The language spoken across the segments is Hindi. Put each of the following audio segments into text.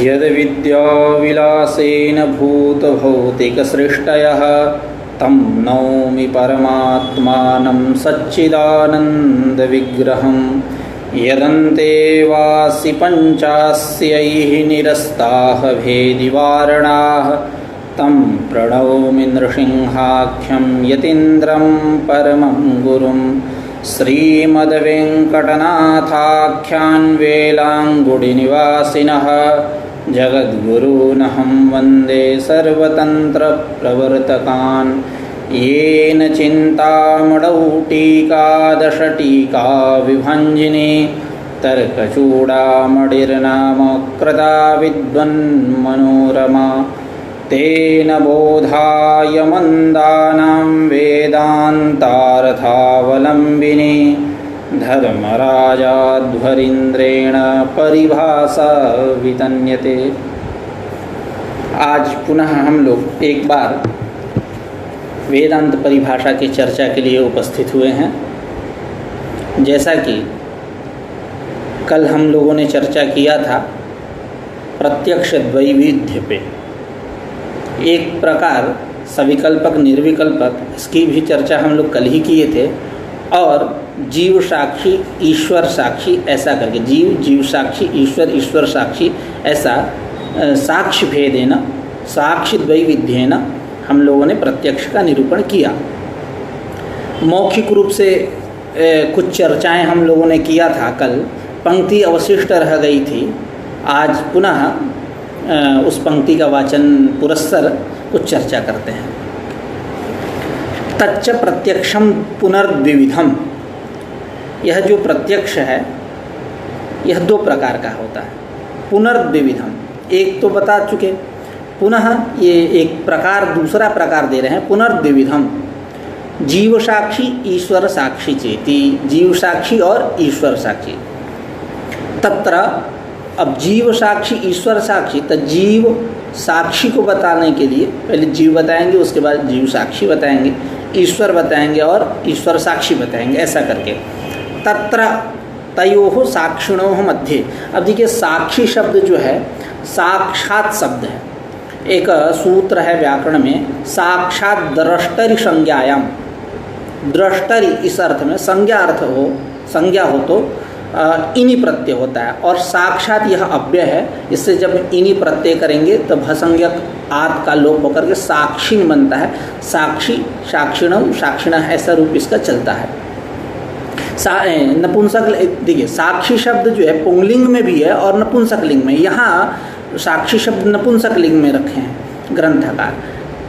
यद्विद्याविलासेन भूतभौतिकसृष्टयः तं नौमि परमात्मानं सच्चिदानन्दविग्रहं यदन्ते वासि पञ्चास्यैः निरस्ताः भेदिवारणाः तं प्रणौमि नृसिंहाख्यं यतीन्द्रं परमं गुरुं श्रीमद्वेङ्कटनाथाख्यान् वेलाङ्गुडिनिवासिनः जगद्गुरूनहं वन्दे सर्वतन्त्रप्रवर्तकान् येन चिन्तामणौ टीकादशटीका विभञ्जिनी तर्कचूडामणिर्नामकृता विद्वन्मनोरमा तेन बोधाय मन्दानां वेदान्तार्थावलम्बिनी धर्मराजाध्वरीन्द्रेण परिभाषा वितन्यते। आज पुनः हम लोग एक बार वेदांत परिभाषा की चर्चा के लिए उपस्थित हुए हैं। जैसा कि कल हम लोगों ने चर्चा किया था प्रत्यक्ष द्वैविध्य पे, एक प्रकार सविकल्पक निर्विकल्पक, इसकी भी चर्चा हम लोग कल ही किए थे। और जीव साक्षी ईश्वर साक्षी ऐसा करके, जीव जीव साक्षी ईश्वर ईश्वर साक्षी ऐसा साक्ष्य भेदेन साक्षी द्वैविध्येन हम लोगों ने प्रत्यक्ष का निरूपण किया। मौखिक रूप से कुछ चर्चाएं हम लोगों ने किया था कल, पंक्ति अवशिष्ट रह गई थी। आज पुनः उस पंक्ति का वाचन पुरस्सर कुछ चर्चा करते हैं। तच्च प्रत्यक्षम पुनर्द्विविधम, यह जो प्रत्यक्ष है यह दो प्रकार का होता है। पुनर्द्विविधम एक तो बता चुके, पुनः ये एक प्रकार दूसरा प्रकार दे रहे हैं। पुनर्द्विविधम जीव साक्षी ईश्वर साक्षी चेति, जीव साक्षी और ईश्वर साक्षी। तत्र अब जीव साक्षी ईश्वर साक्षी, तो जीव साक्षी को बताने के लिए पहले जीव बताएंगे, उसके बाद जीव साक्षी बताएंगे, ईश्वर बताएंगे और ईश्वर साक्षी बताएंगे, ऐसा करके। तत्र तयोः साक्षिणोः मध्ये, अब देखिए साक्षी शब्द जो है साक्षात शब्द है। एक सूत्र है व्याकरण में, साक्षात द्रष्टरि संज्ञायाम, द्रष्टरि इस अर्थ में संज्ञा अर्थ हो, संज्ञा हो तो इनी प्रत्यय होता है। और साक्षात यह अव्यय है, इससे जब इनी प्रत्यय करेंगे तो भसंज्ञक आत का लोप होकर के साक्षी बनता है। साक्षी साक्षिणम साक्षिण ऐसा रूप इसका चलता है। नपुंसक देखिए साक्षी शब्द जो है पुंगलिंग में भी है और नपुंसक लिंग में। यहाँ साक्षी शब्द नपुंसक लिंग में रखे हैं ग्रंथकार।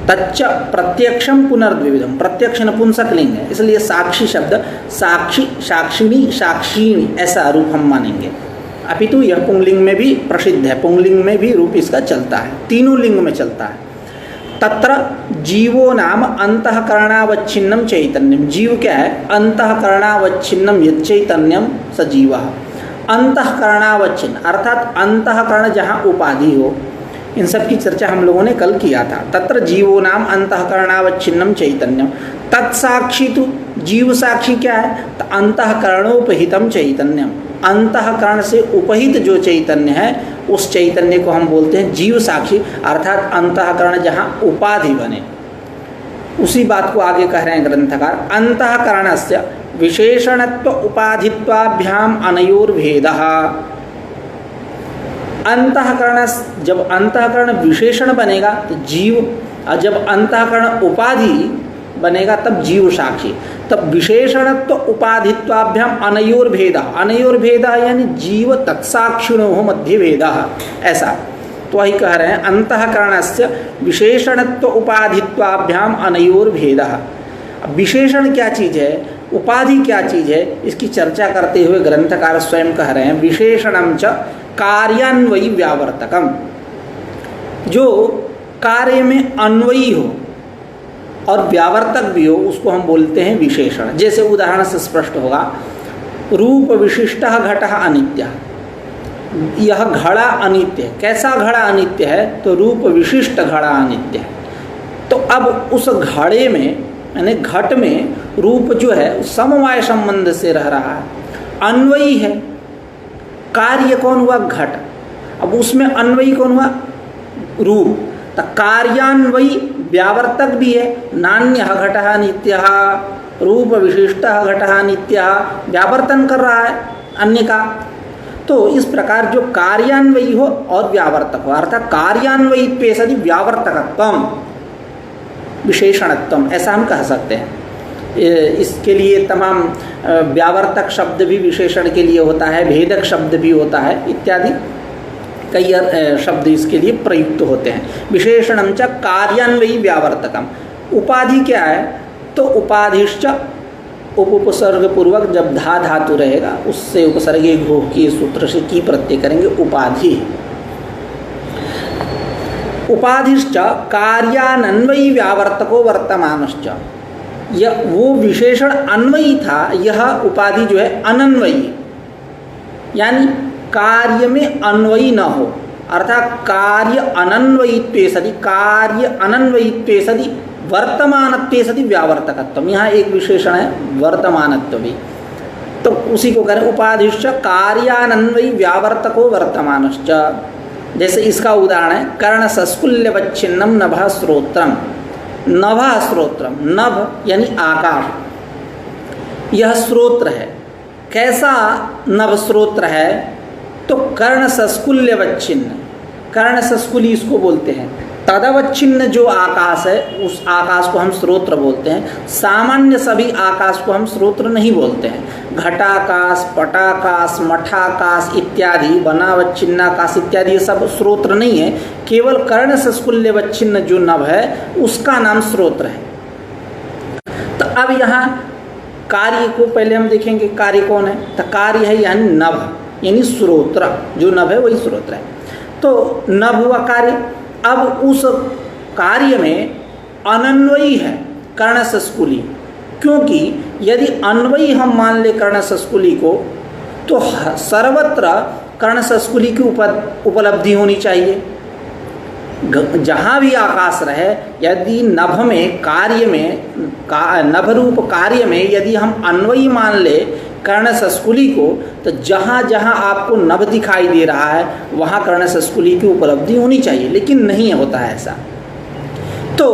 तच्च प्रत्यक्षम पुनर्द्विविधम, प्रत्यक्ष नपुंसक लिंग है, इसलिए साक्षी शब्द साक्षी साक्षिणी साक्षीणी ऐसा रूप हम मानेंगे। अपितु यह पुंगलिंग में भी प्रसिद्ध है, पुंगलिंग में भी रूप इसका चलता है, तीनों लिंग में चलता है। तत्र जीवो नाम अंतःकरणावच्छिन्नम चैतन्यम, जीव क्या है? अंतःकरणावच्छिन्नम यच्चैतन्यम स जीवः। अंतःकरणावच्छिन्न अर्थात अंतःकरण जहाँ उपाधि हो, इन सब की चर्चा हम लोगों ने कल किया था। तत्र जीवो नाम अंतःकरणावच्छिन्नम चैतन्यम, तत्साक्षी तो जीव साक्षी क्या है? तो अंतःकरणोपहितम चैतन्यम, अंतःकरण से उपहित जो चैतन्य है उस चैतन्य को हम बोलते हैं जीव साक्षी। अर्थात अंतःकरण जहाँ उपाधि बने, उसी बात को आगे कह रहे हैं ग्रंथकार। अंतःकरणस्य विशेषणत्व उपाधित्वाभ्याम अनयोर्भेदः, अंतःकरण जब अंतःकरण विशेषण बनेगा तो जीव, और जब अंतःकरण उपाधि बनेगा तब जीव साक्षी। तब विशेषणत्व उपाधित्वाभ्याम अनयोर्भेद, अनयोर्भेद यानी जीव तत्साक्षिणोः मध्ये भेदः, ऐसा तो वही कह रहे हैं। अंतःकरणस्य विशेषणत्व उपाधित्वाभ्याम अनयोर्भेदः। विशेषण क्या चीज़ है, उपाधि क्या चीज़ है, इसकी चर्चा करते हुए ग्रंथकार स्वयं कह रहे हैं विशेषणं च कार्यान्वयी व्यावर्तकम, जो कार्य में अन्वयी हो और व्यावर्तक भी हो उसको हम बोलते हैं विशेषण। जैसे उदाहरण से स्पष्ट होगा, रूप विशिष्टः घटः अनित्यः, यह घड़ा अनित्य है। कैसा घड़ा अनित्य है? तो रूप विशिष्ट घड़ा अनित्य है। तो अब उस घड़े में यानी घट में रूप जो है समवाय संबंध से रह रहा है, अन्वयी है। कार्य कौन हुआ? घट। अब उसमें अन्वयी कौन हुआ? रूप। तो कार्यान्वयी व्यावर्तक भी है, नान्य घटः नित्यः, रूप विशिष्ट घटः नित्यः, व्यावर्तन कर रहा है अन्य का। तो इस प्रकार जो कार्यान्वयी हो और व्यावर्तक हो, अर्थात कार्यान्वयित्वे सति व्यावर्तकत्वम विशेषणत्वम, ऐसा हम कह सकते हैं। इसके लिए तमाम व्यावर्तक शब्द भी विशेषण के लिए होता है, भेदक शब्द भी होता है, इत्यादि कई शब्द इसके लिए प्रयुक्त होते हैं। विशेषणम च कार्यान्वयी व्यावर्तकम। उपाधि क्या है? तो उपाधिश्च उपसर्ग पूर्वक जब धा धातु रहेगा उससे उपसर्गे घो के सूत्र से की प्रत्यय करेंगे, उपाधि। उपाधिश्च कार्यान्वयी व्यावर्तको वर्तमानश्च, यह वो विशेषण अन्वयी था, यह उपाधि जो है अनन्वयी, यानी कार्य में अन्वयी न हो, अर्थात कार्य अनन्वयित्वे सति, कार्य अनन्वयित्वे सति वर्तमानत्वे सति व्यावर्तकत्वम। यहाँ एक विशेषण है वर्तमानत्व भी, तो उसी को करें उपाधिश्च कार्यानन्वयी व्यावर्तको वर्तमानश्च। जैसे इसका उदाहरण है कर्ण सस्कुल्यवच्छिन्नम नभः श्रोत्रम। नभः श्रोत्रम, नभ यानी आकाश, यह श्रोत्र है। कैसा नभ श्रोत्र है? तो कर्ण सस्कुल्यवच्छिन्न, कर्ण सस्कुली इसको बोलते हैं। तदवच्छिन्न जो आकाश है उस आकाश को हम श्रोत्र बोलते हैं। सामान्य सभी आकाश को हम श्रोत्र नहीं बोलते हैं। घटाकाश, पटाकाश, मठाकाश इत्यादि, वनावच्छिन्नाकाश इत्यादि ये सब श्रोत्र नहीं है। केवल कर्ण सस्कुल्यवच्छिन्न जो नभ है उसका नाम श्रोत्र है। तो अब यहाँ कार्य को पहले हम देखेंगे, कार्य कौन है? तो कार्य है यानी नभ, यानी श्रोत्र, जो नभ है वही श्रोत्र है। तो नभ हुआ कार्य। अब उस कार्य में अनन्वयी है कर्ण सस्कुली, क्योंकि यदि अन्वयी हम मान ले कर्ण सस्कुली को तो सर्वत्र कर्ण सस्कुली की उपलब्धि होनी चाहिए। जहाँ भी आकाश रहे, यदि नभ में, कार्य में, नभ रूप कार्य में यदि हम अन्वयी मान ले कर्ण सस्कुली को, तो जहाँ जहाँ आपको नभ दिखाई दे रहा है वहाँ कर्ण सस्कुली की उपलब्धि होनी चाहिए, लेकिन नहीं होता है ऐसा। तो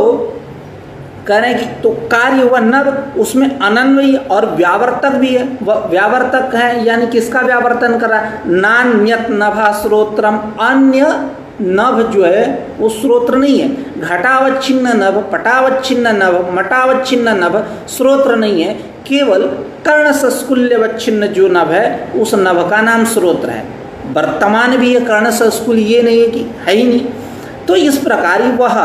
करें कि तो कार्य हुआ नभ, उसमें अनन्वयी और व्यावर्तक भी है। वह व्यावर्तक है यानी किसका व्यावर्तन कर रहा है? नान्यत नभः श्रोत्रम, अन्य नभ जो है वो श्रोत्र नहीं है। घटावच्छिन्न नभ, पटावच्छिन्न नभ, मटावच्छिन्न नभ श्रोत्र नहीं है। केवल कर्ण सस्कुल्यवच्छिन्न जो नभ है उस नभ का नाम श्रोत्र है। वर्तमान भी है कर्ण सस्कुली, ये नहीं है कि है ही नहीं। तो इस प्रकार वह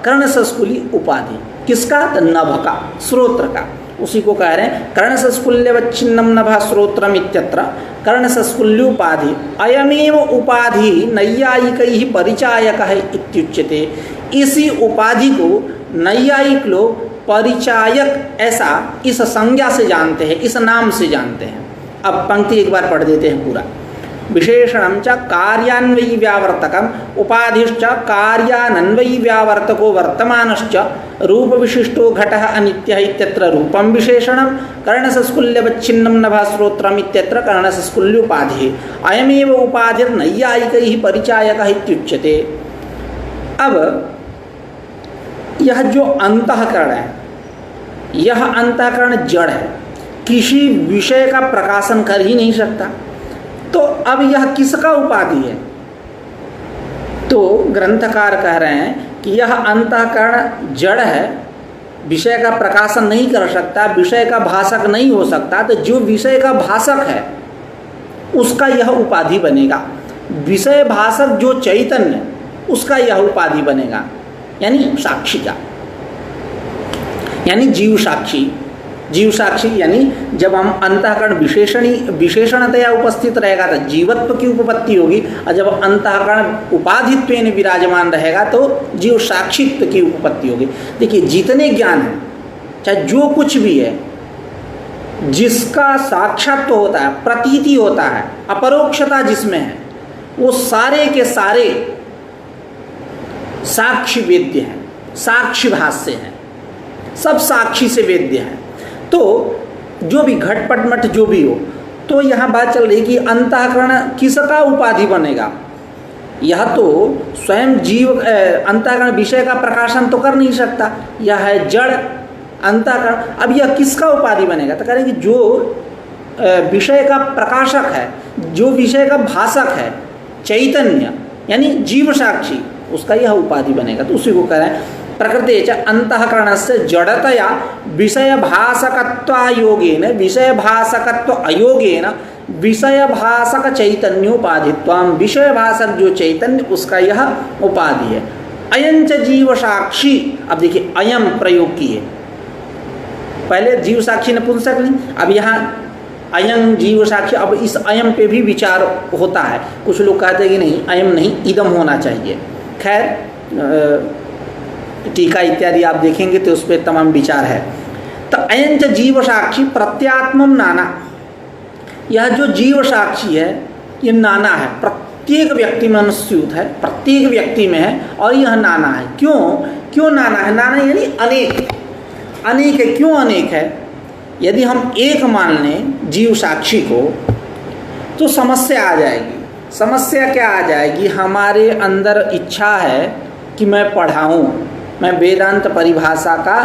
कर्ण सस्कुली उपाधि किसका? तो नभ का, श्रोत्र का। उसी को कह रहे हैं कर्ण सस्कुल्यवच्छिन्नम नभः श्रोत्रम इत्यत्र कर्ण सस्कुल्योपाधि अयमेव उपाधि नैयायिकैः परिचायकः इत्युच्यते। इसी उपाधि को नैयायिक लोग परिचायक ऐसा इस संज्ञा से जानते हैं, इस नाम से जानते हैं। अब पंक्ति एक बार पढ़ देते हैं पूरा। विशेषणं च कार्यान्वयी व्यावर्तकम उपाधिश्च कार्यानन्वयी व्यावर्तको वर्तमानश्च रूप विशिष्टो घटः अनित्यः इत्यत्र रूपम विशेषणं कर्णसस्कुल्यवच्छिन्नं नभः श्रोत्रम इत्यत्र कर्णसस्कुल्योपाधिः अयमेव उपाधिर्नैयायिकैः परिचायकः इत्युच्यते। अब यह जो अंतःकरण है, यह अंतःकरण जड़ है, किसी विषय का प्रकाशन कर ही नहीं सकता। तो अब यह किसका उपाधि है? तो ग्रंथकार कह रहे हैं कि यह अंतःकरण जड़ है, विषय का प्रकाशन नहीं कर सकता, विषय का भाषक नहीं हो सकता। तो जो विषय का भाषक है उसका यह उपाधि बनेगा। विषय भाषक जो चैतन्य, उसका यह उपाधि बनेगा, यानी साक्षी का, यानी जीव साक्षी। जीव साक्षी यानी जब हम अंतःकरण विशेषणतया उपस्थित रहेगा तो जीवत्व की उपपत्ति होगी, और जब अंतःकरण उपाधित्वेन विराजमान रहेगा तो जीव साक्षित्व की उपपत्ति होगी। देखिए जितने ज्ञान हैं, चाहे जो कुछ भी है, जिसका साक्षात्व होता है, प्रतीति होता है, अपरोक्षता जिसमें है, वो सारे के सारे साक्षी वेद्य हैं, साक्षी भाष्य हैं, सब साक्षी से वेद्य हैं। तो जो भी घटपट मठ जो भी हो, तो यहाँ बात चल रही कि अंतःकरण किसका उपाधि बनेगा? यह तो स्वयं जीव अंतःकरण विषय का प्रकाशन तो कर नहीं सकता, यह है जड़ अंतःकरण। अब यह किसका उपाधि बनेगा? तो करेंगे जो विषय का प्रकाशक है, जो विषय का भाषक है, चैतन्य यानी जीव साक्षी, उसका यह उपाधि बनेगा। तो उसी को कह रहे हैं प्रकृति च अंतःकरणस्य जड़तया विषय भाषकत्वायोगेन विषय भाषकत्व अयोगेन विषय भाषक चैतन्योपाधित्वम, विषय भाषक जो चैतन्य उसका यह उपाधि है। अयंच जीव साक्षी, अब देखिए अयम प्रयोग किए, पहले जीव साक्षी नपुंसक नहीं, अब यहाँ अयं जीव साक्षी। अब इस अयम पे भी विचार होता है, कुछ लोग कहते हैं कि नहीं अयम नहीं इदम होना चाहिए। खैर टीका इत्यादि आप देखेंगे तो उस पर तमाम विचार है। तो अयंच जीव साक्षी प्रत्यात्मम नाना, यह जो जीव साक्षी है ये नाना है, प्रत्येक व्यक्ति में अनुस्यूत है, प्रत्येक व्यक्ति में है और यह नाना है। क्यों नाना है? नाना यानी अनेक, अनेक है। क्यों अनेक है? यदि हम एक मान लें जीव साक्षी को तो समस्या आ जाएगी। समस्या क्या आ जाएगी? हमारे अंदर इच्छा है कि मैं पढ़ाऊँ, मैं वेदांत परिभाषा का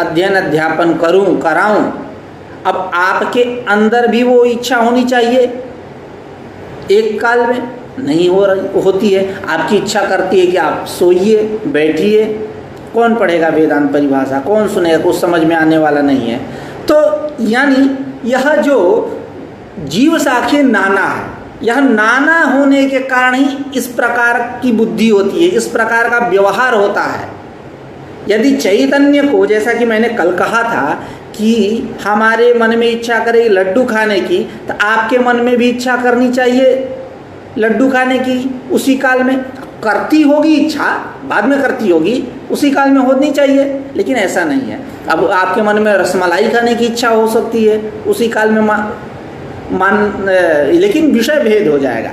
अध्ययन अध्यापन कराऊं। अब आपके अंदर भी वो इच्छा होनी चाहिए, एक काल में नहीं होती है। आपकी इच्छा करती है कि आप सोइए बैठिए, कौन पढ़ेगा वेदांत परिभाषा, कौन सुनेगा, कुछ समझ में आने वाला नहीं है। तो यानी यह जो जीव साक्षी नाना है, यह नाना होने के कारण ही इस प्रकार की बुद्धि होती है, इस प्रकार का व्यवहार होता है। यदि चैतन्य को, जैसा कि मैंने कल कहा था कि हमारे मन में इच्छा करे लड्डू खाने की, तो आपके मन में भी इच्छा करनी चाहिए लड्डू खाने की, उसी काल में करती होगी इच्छा, बाद में करती होगी, उसी काल में होनी चाहिए। लेकिन ऐसा नहीं है। अब आपके मन में रसमलाई खाने की इच्छा हो सकती है, उसी काल में लेकिन विषय भेद हो जाएगा।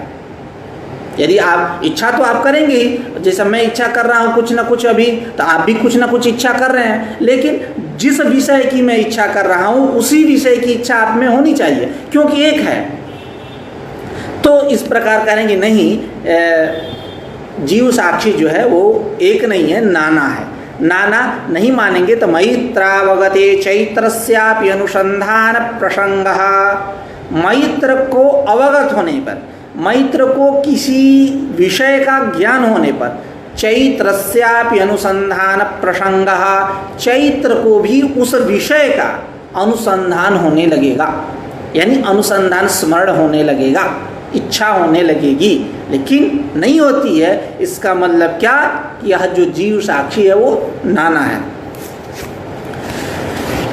यदि आप इच्छा तो आप करेंगे ही, जैसे मैं इच्छा कर रहा हूँ कुछ ना कुछ अभी, तो आप भी कुछ ना कुछ इच्छा कर रहे हैं, लेकिन जिस विषय की मैं इच्छा कर रहा हूँ उसी विषय की इच्छा आप में होनी चाहिए, क्योंकि एक है। तो इस प्रकार करेंगे नहीं, जीव साक्षी जो है वो एक नहीं है, नाना है। नाना नहीं मानेंगे तो मैत्रावगते चैत्रस्यापि अनुसंधान प्रसंगः, मैत्र को अवगत होने पर, मैत्र को किसी विषय का ज्ञान होने पर, चैत्रस्यापि अनुसंधान प्रसंगः, चैत्र को भी उस विषय का अनुसंधान होने लगेगा, यानी अनुसंधान स्मरण होने लगेगा, इच्छा होने लगेगी, लेकिन नहीं होती है। इसका मतलब क्या? यह जो जीव साक्षी है वो नाना है।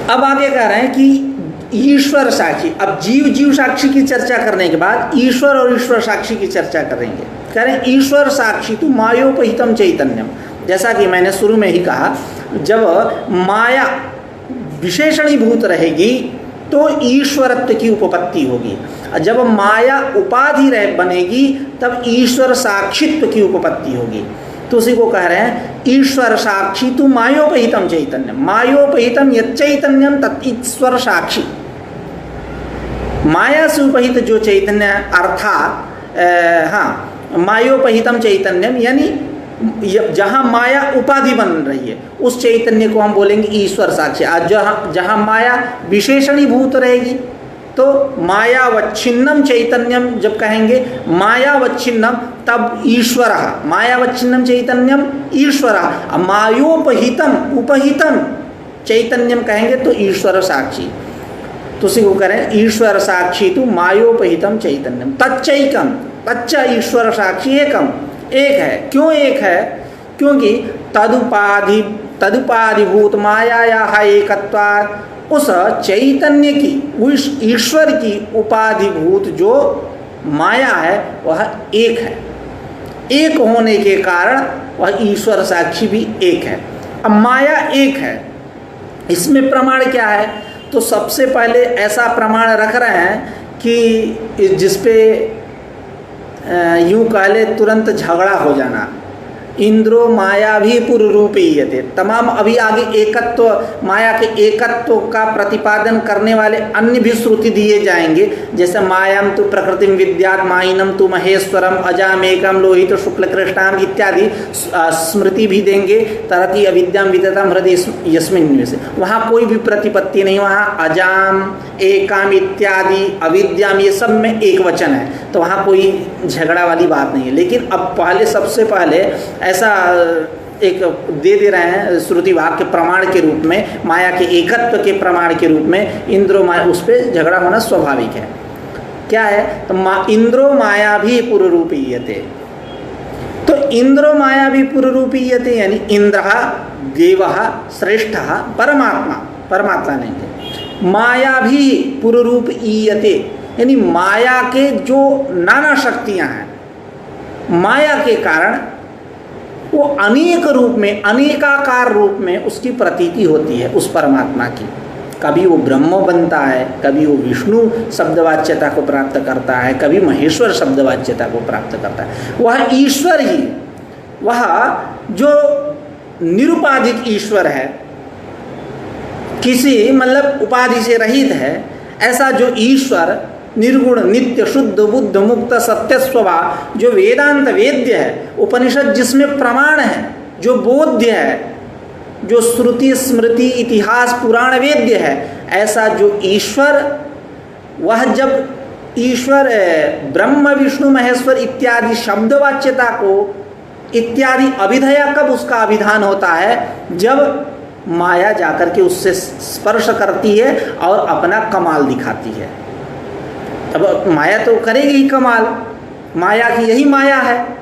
अब आगे कह रहे हैं कि ईश्वर साक्षी। अब जीव साक्षी की चर्चा करने के बाद ईश्वर और ईश्वर साक्षी की चर्चा करेंगे। कह रहे हैं ईश्वर साक्षी तो मायोपहितम चैतन्यम, जैसा कि मैंने शुरू में ही कहा, जब माया विशेषणीभूत रहेगी तो ईश्वरत्व की उपपत्ति होगी, जब माया उपाधि बनेगी तब ईश्वर साक्षित्व की उपपत्ति होगी। तो उसी को कह रहे हैं ईश्वर साक्षी तो मायोपहितम चैतन्यम, मायोपहितम यच्चैतन्यम तत् ईश्वर साक्षी। माया से उपहित जो चैतन्य अर्थात मायोपहितम चैतन्यम, यानी जहाँ माया उपाधि बन रही है उस चैतन्य को हम बोलेंगे ईश्वर साक्षी। आज जहाँ माया विशेषणीभूत रहेगी तो मायावच्छिन्नम चैतन्यम जब कहेंगे, मायावच्छिन्नम तब ईश्वर, मायावच्छिन्नम चैतन्यम ईश्वर, मायोपहितम उपहितम चैतन्यम कहेंगे तो ईश्वर साक्षी। तो उसी को करें ईश्वर साक्षी तो मायोपहितम चैतन्यम तच्चैकम, तच्च ईश्वर साक्षी एकम, एक है। क्यों एक है? क्योंकि तदुपाधिभूत मायायाः एकत्वात्, उस चैतन्य की, उस ईश्वर की उपाधिभूत जो माया है वह एक है। एक होने के कारण वह ईश्वर साक्षी भी एक है। अब माया एक है, इसमें प्रमाण क्या है? तो सबसे पहले ऐसा प्रमाण रख रहे हैं कि जिसपे यूँ कह ले तुरंत झगड़ा हो जाना, इंद्रो माया भी पुरुरूपीयते। तमाम अभी आगे एकत्व, माया के एकत्व का प्रतिपादन करने वाले अन्य भी श्रुति दिए जाएंगे, जैसे मायाम तु प्रकृतिम विद्यात् माइनम तु महेश्वरम अजामेकम लोहित शुक्ल कृष्णाम इत्यादि स्मृति भी देंगे। तरति अविद्याम विदताम हृदय यस्मिन् से, वहाँ कोई भी प्रतिपत्ति नहीं, वहाँ अजाम एकाम इत्यादि अविद्याम ये सब में एक वचन है, तो वहाँ कोई झगड़ा वाली बात नहीं है। लेकिन अब पहले सबसे पहले ऐसा एक दे रहे हैं श्रुति वाक्य प्रमाण के रूप में, माया के एकत्व के प्रमाण के रूप में इंद्रो माया, उस पर झगड़ा होना स्वाभाविक है। क्या है? तो इंद्रो माया भी पुरुरूपीयते। तो इंद्रो माया भी पुरुरूपीयते यानी इंद्र देव श्रेष्ठ परमात्मा, परमात्मा नहीं है, माया भी पुरुरूपीयते यानी माया के जो नाना शक्तियां हैं, माया के कारण वो अनेक रूप में, अनेकाकार रूप में उसकी प्रतीति होती है उस परमात्मा की। कभी वो ब्रह्म बनता है, कभी वो विष्णु शब्दवाच्यता को प्राप्त करता है, कभी महेश्वर शब्दवाच्यता को प्राप्त करता है। वह ईश्वर ही, वह जो निरुपाधिक ईश्वर है, किसी मतलब उपाधि से रहित है, ऐसा जो ईश्वर निर्गुण नित्य शुद्ध बुद्ध मुक्त सत्य स्वभाव, जो वेदांत वेद्य है, उपनिषद जिसमें प्रमाण है, जो बोध्य है, जो श्रुति स्मृति इतिहास पुराण वेद्य है, ऐसा जो ईश्वर, वह जब ईश्वर ब्रह्म विष्णु महेश्वर इत्यादि शब्दवाच्यता को इत्यादि अभिधया कब उसका अभिधान होता है? जब माया जाकर के उससे स्पर्श करती है और अपना कमाल दिखाती है। अब माया तो करेगी ही कमाल, माया की यही माया है।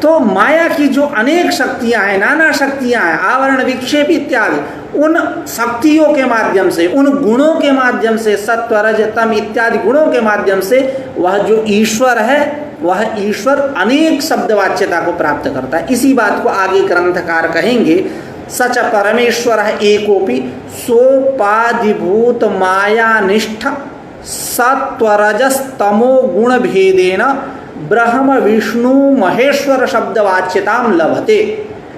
तो माया की जो अनेक शक्तियां हैं, नाना शक्तियां हैं, आवरण विक्षेप इत्यादि, उन शक्तियों के माध्यम से, उन गुणों के माध्यम से, सत्व रज तम इत्यादि गुणों के माध्यम से वह जो ईश्वर है, वह ईश्वर अनेक शब्दवाच्यता को प्राप्त करता है। इसी बात को आगे ग्रंथकार कहेंगे, सच परमेश्वर एकोपि सोपाधिभूत मायानिष्ठ सत्वरजस्तमो गुण भेदेन ब्रह्म विष्णु महेश्वर शब्दवाच्यताम लभते।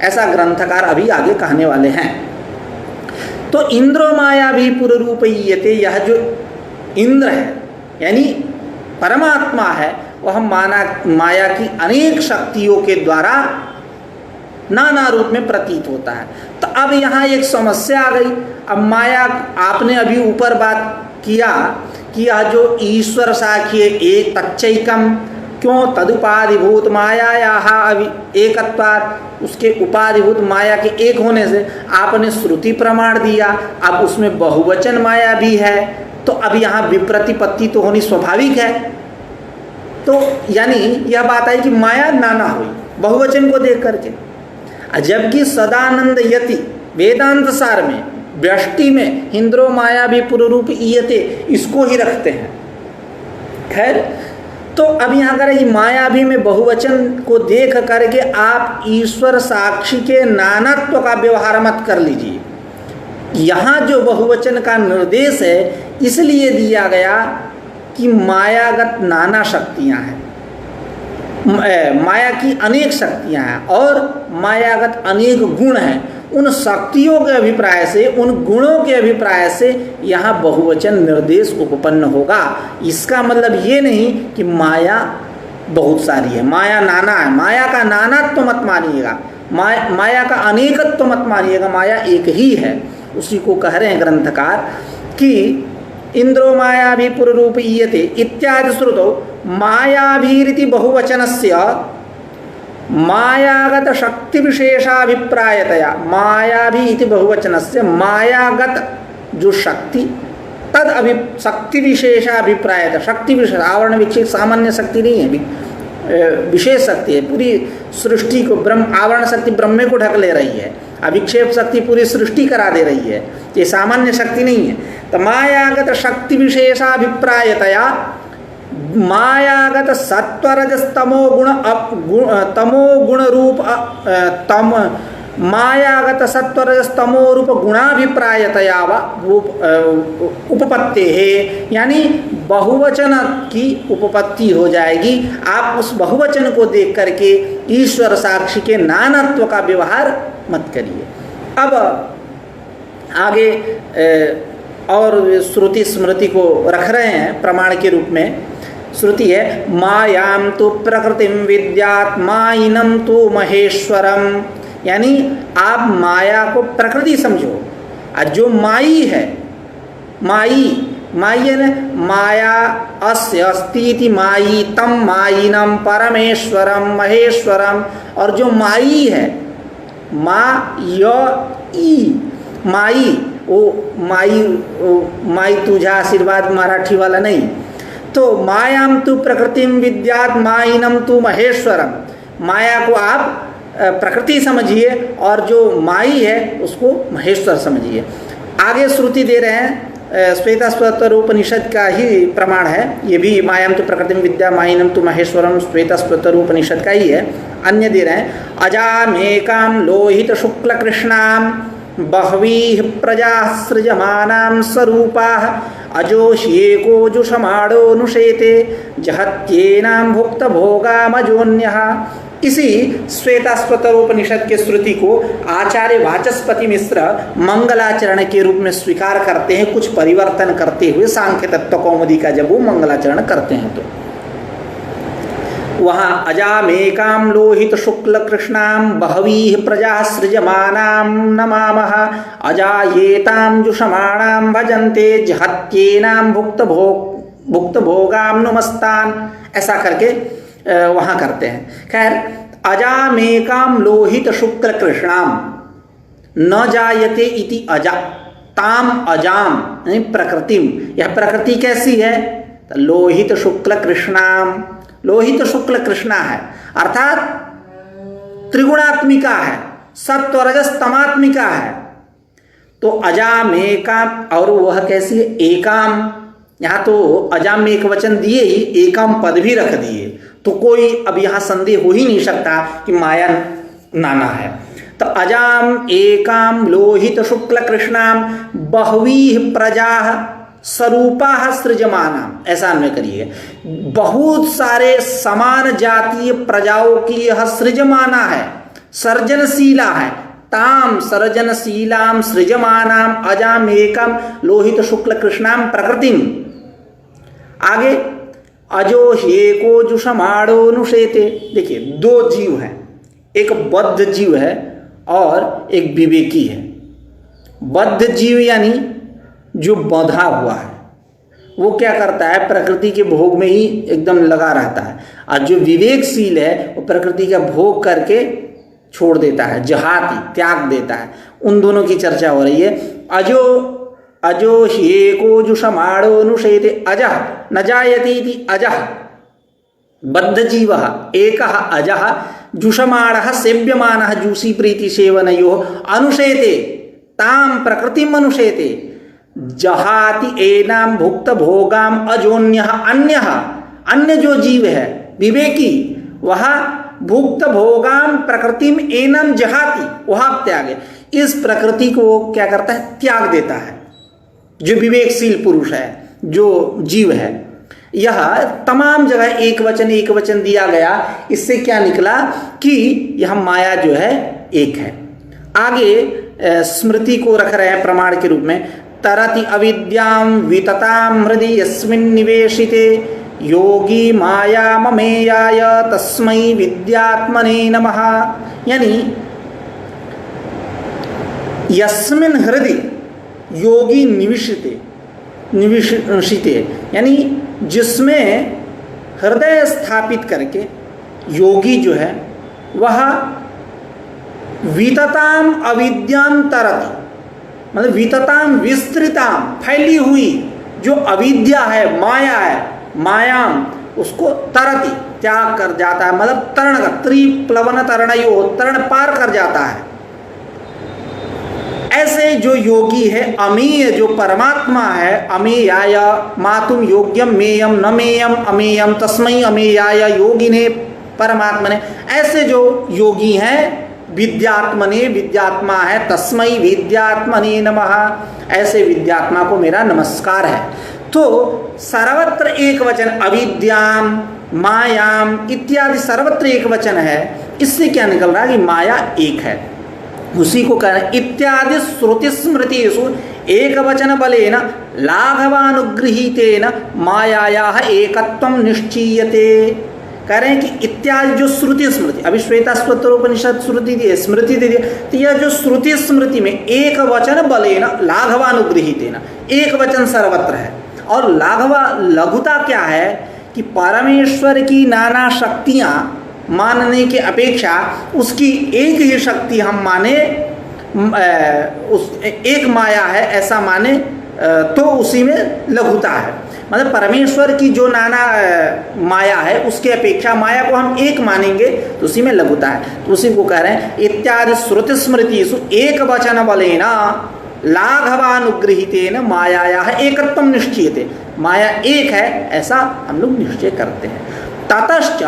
ऐसा ग्रंथकार अभी आगे कहने वाले हैं। तो इंद्रो माया भी पुरुरूपीयते, यह जो इंद्र है यानी परमात्मा है, वह माया की अनेक शक्तियों के द्वारा नाना रूप में प्रतीत होता है। तो अब यहाँ एक समस्या आ गई। अब माया, आपने अभी ऊपर बात किया कि यह जो ईश्वर साख्य एक तच्चैकम, क्यों? तदुपाधिभूत माया एकत्वात्, उसके उपाधिभूत माया के एक होने से आपने श्रुति प्रमाण दिया। अब उसमें बहुवचन माया भी है, तो अब यहाँ विप्रतिपत्ति तो होनी स्वाभाविक है। तो यानी यह बात आई कि माया नाना हुई बहुवचन को देख करके, जबकि सदानंद यति वेदांत सार में व्यष्टि में इंद्रो माया भी पुरुरूप ईयते, इसको ही रखते हैं। खैर, तो अब यहाँ करें कि माया भी में बहुवचन को देख करके आप ईश्वर साक्षी के नानात्व का व्यवहार मत कर लीजिए। यहाँ जो बहुवचन का निर्देश है इसलिए दिया गया कि मायागत नाना शक्तियाँ हैं, माया की अनेक शक्तियाँ हैं और मायागत अनेक गुण हैं। उन शक्तियों के अभिप्राय से, उन गुणों के अभिप्राय से यहाँ बहुवचन निर्देश उपपन्न होगा। इसका मतलब ये नहीं कि माया बहुत सारी है, माया नाना है। माया का नानात्व मत मानिएगा, माया का अनेकत्व मत मानिएगा, माया एक ही है। उसी को कह रहे हैं ग्रंथकार कि इंद्रो माया भी पुरुरूप ईयते इत्यादि श्रुतौ मायाभीरिति बहुवचनस्य मायागत शक्ति विशेषाभिप्रायतया, मायाभी इति बहुवचनस्य मायागत जो शक्ति तद शक्ति विशेषाभिप्रायतः, शक्ति विशेष, आवरण विक्षेप सामान्य शक्ति नहीं है, विशेष शक्ति है। पूरी सृष्टि को ब्रह्म, आवरण शक्ति ब्रह्म को ढक ले रही है, अभिक्षेप शक्ति पूरी सृष्टि करा दे रही है, ये सामान्य शक्ति नहीं है। तो मायागत शक्ति विशेषाभिप्रायतया मायागत सत्वरजस्तमो गुण तमो गुण रूप मायागत सत्वरजस्तमो रूप गुणाभिप्रायतया वा उपपत्ति है, यानी बहुवचन की उपपत्ति हो जाएगी। आप उस बहुवचन को देख करके ईश्वर साक्षी के नानत्व का व्यवहार मत करिए। अब आगे और श्रुति स्मृति को रख रहे हैं प्रमाण के रूप में। श्रुति है मायाम तु प्रकृतिम विद्यात् मायिनम तु महेश्वरम, यानी आप माया को प्रकृति समझो और जो माई है, माई है ना, माया अस्य अस्ति इति माई तम मायिनम परमेश्वरम महेश्वरम, और जो माई है माई माई तुझा आशीर्वाद मराठी वाला नहीं, तो मायाम तु प्रकृतिम विद्यात् मायिनम तु महेश्वरम, माया को आप प्रकृति समझिए और जो माई है उसको महेश्वर समझिए। आगे श्रुति दे रहे हैं, श्वेतस्वतर उपनिषद का ही प्रमाण है ये भी, मायाम तु प्रकृतिम विद्या मायिनम तु महेश्वरम श्वेतस्वतर उपनिषद का ही है। अन्य दे रहे हैं अजामेकाम लोहित शुक्ल कृष्णाम बहवीः प्रजाः सृजमानां स्वरूपाः अजोष्येको जुषमाणोऽनुशेते जहत्येनां भुक्तभोगामजोन्यः। इसी श्वेताश्वतरोपनिषद के श्रुति को आचार्य वाचस्पति मिश्र मंगलाचरण के रूप में स्वीकार करते हैं, कुछ परिवर्तन करते हुए सांख्य तत्व कौमुदी का जब वो मंगलाचरण करते हैं तो वहाँ अजामेकां लोहित शुक्ल कृष्णां बहवीः प्रजाः सृजमानां नमामः अजायेतां जुषमाणां भजन्ते जहत्येनां भुक्तभोगां नुमस्तान्, ऐसा करके वहाँ करते हैं। खैर अजामेकां लोहित शुक्ल कृष्णां न जायते इति अजा ताम अजाम यानी प्रकृतिम, यह प्रकृति कैसी है? लोहित शुक्ल कृष्णाम, लोहित शुक्ल कृष्णा है अर्थात त्रिगुणात्मिका है, सत्व रजस तमात्मिका है। तो अजाम एकाम, और वह कैसी है? एकाम, यहाँ तो अजाम में एक वचन दिए ही एकाम पद भी रख दिए, तो कोई अब यहाँ संदेह हो ही नहीं सकता कि माया नाना है। तो अजाम एकाम लोहित शुक्ल कृष्णाम बहवीः प्रजाः स्वरूपाः सृजमानाम, ऐसा अन्वय करिए। बहुत सारे समान जातीय प्रजाओं की यह सृजमाना है, सर्जनशीला है। ताम सर्जनशीलाम सृजमानाम अजाम एकम लोहित शुक्ल कृष्णाम प्रकृतिम। आगे अजो एको जुषमाणोऽनुशेते, देखिए दो जीव हैं, एक बद्ध जीव है और एक विवेकी है। बद्ध जीव यानी जो बंधा हुआ है, वो क्या करता है? प्रकृति के भोग में ही एकदम लगा रहता है, और जो विवेकशील है वो प्रकृति का भोग करके छोड़ देता है, जहाती त्याग देता है। उन दोनों की चर्चा हो रही है। अजो एको जुषमाणोऽनुशेते अजः न जायते इति अजः बद्ध जीवः एकः अजः जुषमाणः सेव्यमानः जूसी प्रीति सेवनयोः अनुशेते ताम प्रकृतिम अनुशेते जहाति एनाम भुक्त भोगाम अजोन्यः अन्यः, अन्य जो जीव है विवेकी वह भुक्त भोगाम प्रकृतिम एनम जहाति, वह त्यागे, इस प्रकृति को क्या करता है? त्याग देता है। जो विवेकशील पुरुष है, जो जीव है, यह तमाम जगह एक वचन दिया गया। इससे क्या निकला कि यह माया जो है एक है। आगे स्मृति को रख रहे हैं प्रमाण के रूप में। तरति अविद्यां विततां हृदि यस्मिन् निवेशिते योगी माया ममेयाय तस्मै विद्यात्मने नमः, यानी यस्मिन् हृदि योगी निविशिते यानी जिसमें हृदय स्थापित करके योगी जो है वह वितताम अविद्याम तरति, मतलब वितताम विस्तृताम फैली हुई जो अविद्या है, माया है, मायाम उसको तरति त्याग कर जाता है, मतलब तरण कर, त्रिप्लवन तरणयो, तरण पार कर जाता है। ऐसे जो योगी है अमेय, जो परमात्मा है, अमेयाय मातुम योग्यम मेयम न मेयम अमेयम तस्मै अमेयाय योगिने परमात्मा ने, ऐसे जो योगी हैं विद्यात्मने, विद्यात्मा है, तस्मै विद्यात्मने नमः, ऐसे विद्यात्मा को मेरा नमस्कार है। तो सर्वत्र एक वचन, अविद्याम, मायाम इत्यादि सर्वत्र एक वचन है। इससे क्या निकल रहा है कि माया एक है। उसी को कह रहे हैं इत्यादि श्रुति स्मृतिषु एक वचन बलेन लाघवानुगृहीतेन मायायाः एकत्वं निश्चीयते। कह रहे हैं कि इत्यादि जो श्रुति स्मृति, अभी श्वेता स्वतरोपनिषद श्रुति दी, स्मृति दी, तो यह जो श्रुति स्मृति में एक वचन बलेन लाघवानुगृहीतेन, एक वचन सर्वत्र है। और लाघवा लघुता क्या है कि परमेश्वर की नाना शक्तियाँ मानने के अपेक्षा उसकी एक ही शक्ति हम माने, उस एक माया है ऐसा माने, तो उसी में लघुता है। मतलब परमेश्वर की जो नाना माया है उसके अपेक्षा माया को हम एक मानेंगे तो उसी में लघुता है। तो उसी को कह रहे हैं इत्यादि श्रुति स्मृतिषु एक वचन बलेन लाघवानुगृहीतेन मायायाः एकत्वं निश्चीयते। माया एक है ऐसा हम लोग निश्चय करते हैं। ततश्च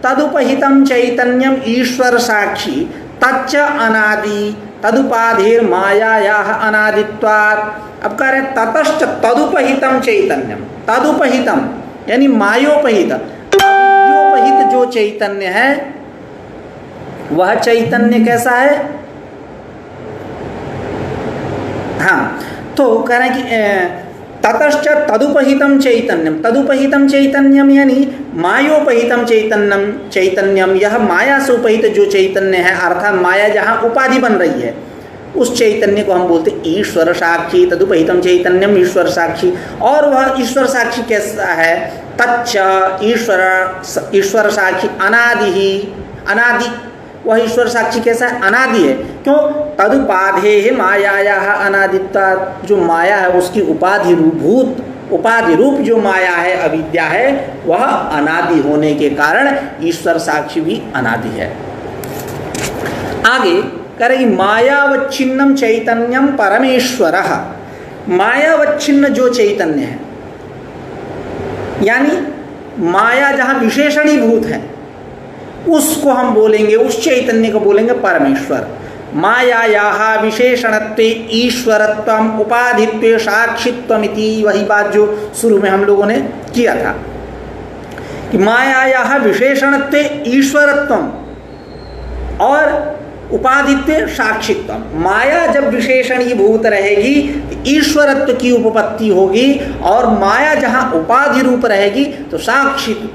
तदुपहितं चैतन्यम ईश्वर साक्षी तच्च अनादि तदुपाधिर मायायाः अनादित्वात्। अब कह रहे हैं ततश्च तदुपहितं चैतन्यम, तदुपहितं यानी मायोपहित, अविद्योपहित जो चैतन्य है वह चैतन्य कैसा है? हाँ, तो कह रहे हैं कि ततश्च तदुपहितं चैतन्यम, तदुपहितं चैतन्यम यानी मायोपहितं चैतन्यम, यह माया से उपहित जो चैतन्य है, अर्थात माया जहाँ उपाधि बन रही है उस चैतन्य को हम बोलते ईश्वर साक्षी। तदुपहितं चैतन्यम ईश्वर साक्षी। और वह ईश्वर साक्षी कैसा है? तच्च ईश्वर साक्षी अनादि ही, अनादि, वह ईश्वर साक्षी कैसा है? अनादि है। क्यों? तदुपाधे मायायाः अनादित्वात्, जो माया है उसकी उपाधि रूप जो माया है, अविद्या है, वह अनादि होने के कारण ईश्वर साक्षी भी अनादि है। आगे करेगी मायावच्छिन्नम चैतन्यम परमेश्वरः। मायावच्छिन्न जो चैतन्य है यानी माया जहाँ विशेषणीभूत है उसको हम बोलेंगे, उस चैतन्य को बोलेंगे परमेश्वर। मायायाः विशेषणत्वे ईश्वरत्वम उपाधित्वे साक्षित्वमिति, वही बात जो शुरू में हम लोगों ने किया था कि मायायाः विशेषणत्वे ईश्वरत्वम और उपाधित्वे साक्षित्वम। माया जब विशेषणीभूत रहेगी ईश्वरत्व की उपपत्ति होगी, और माया जहाँ उपाधि रूप रहेगी तो साक्षी की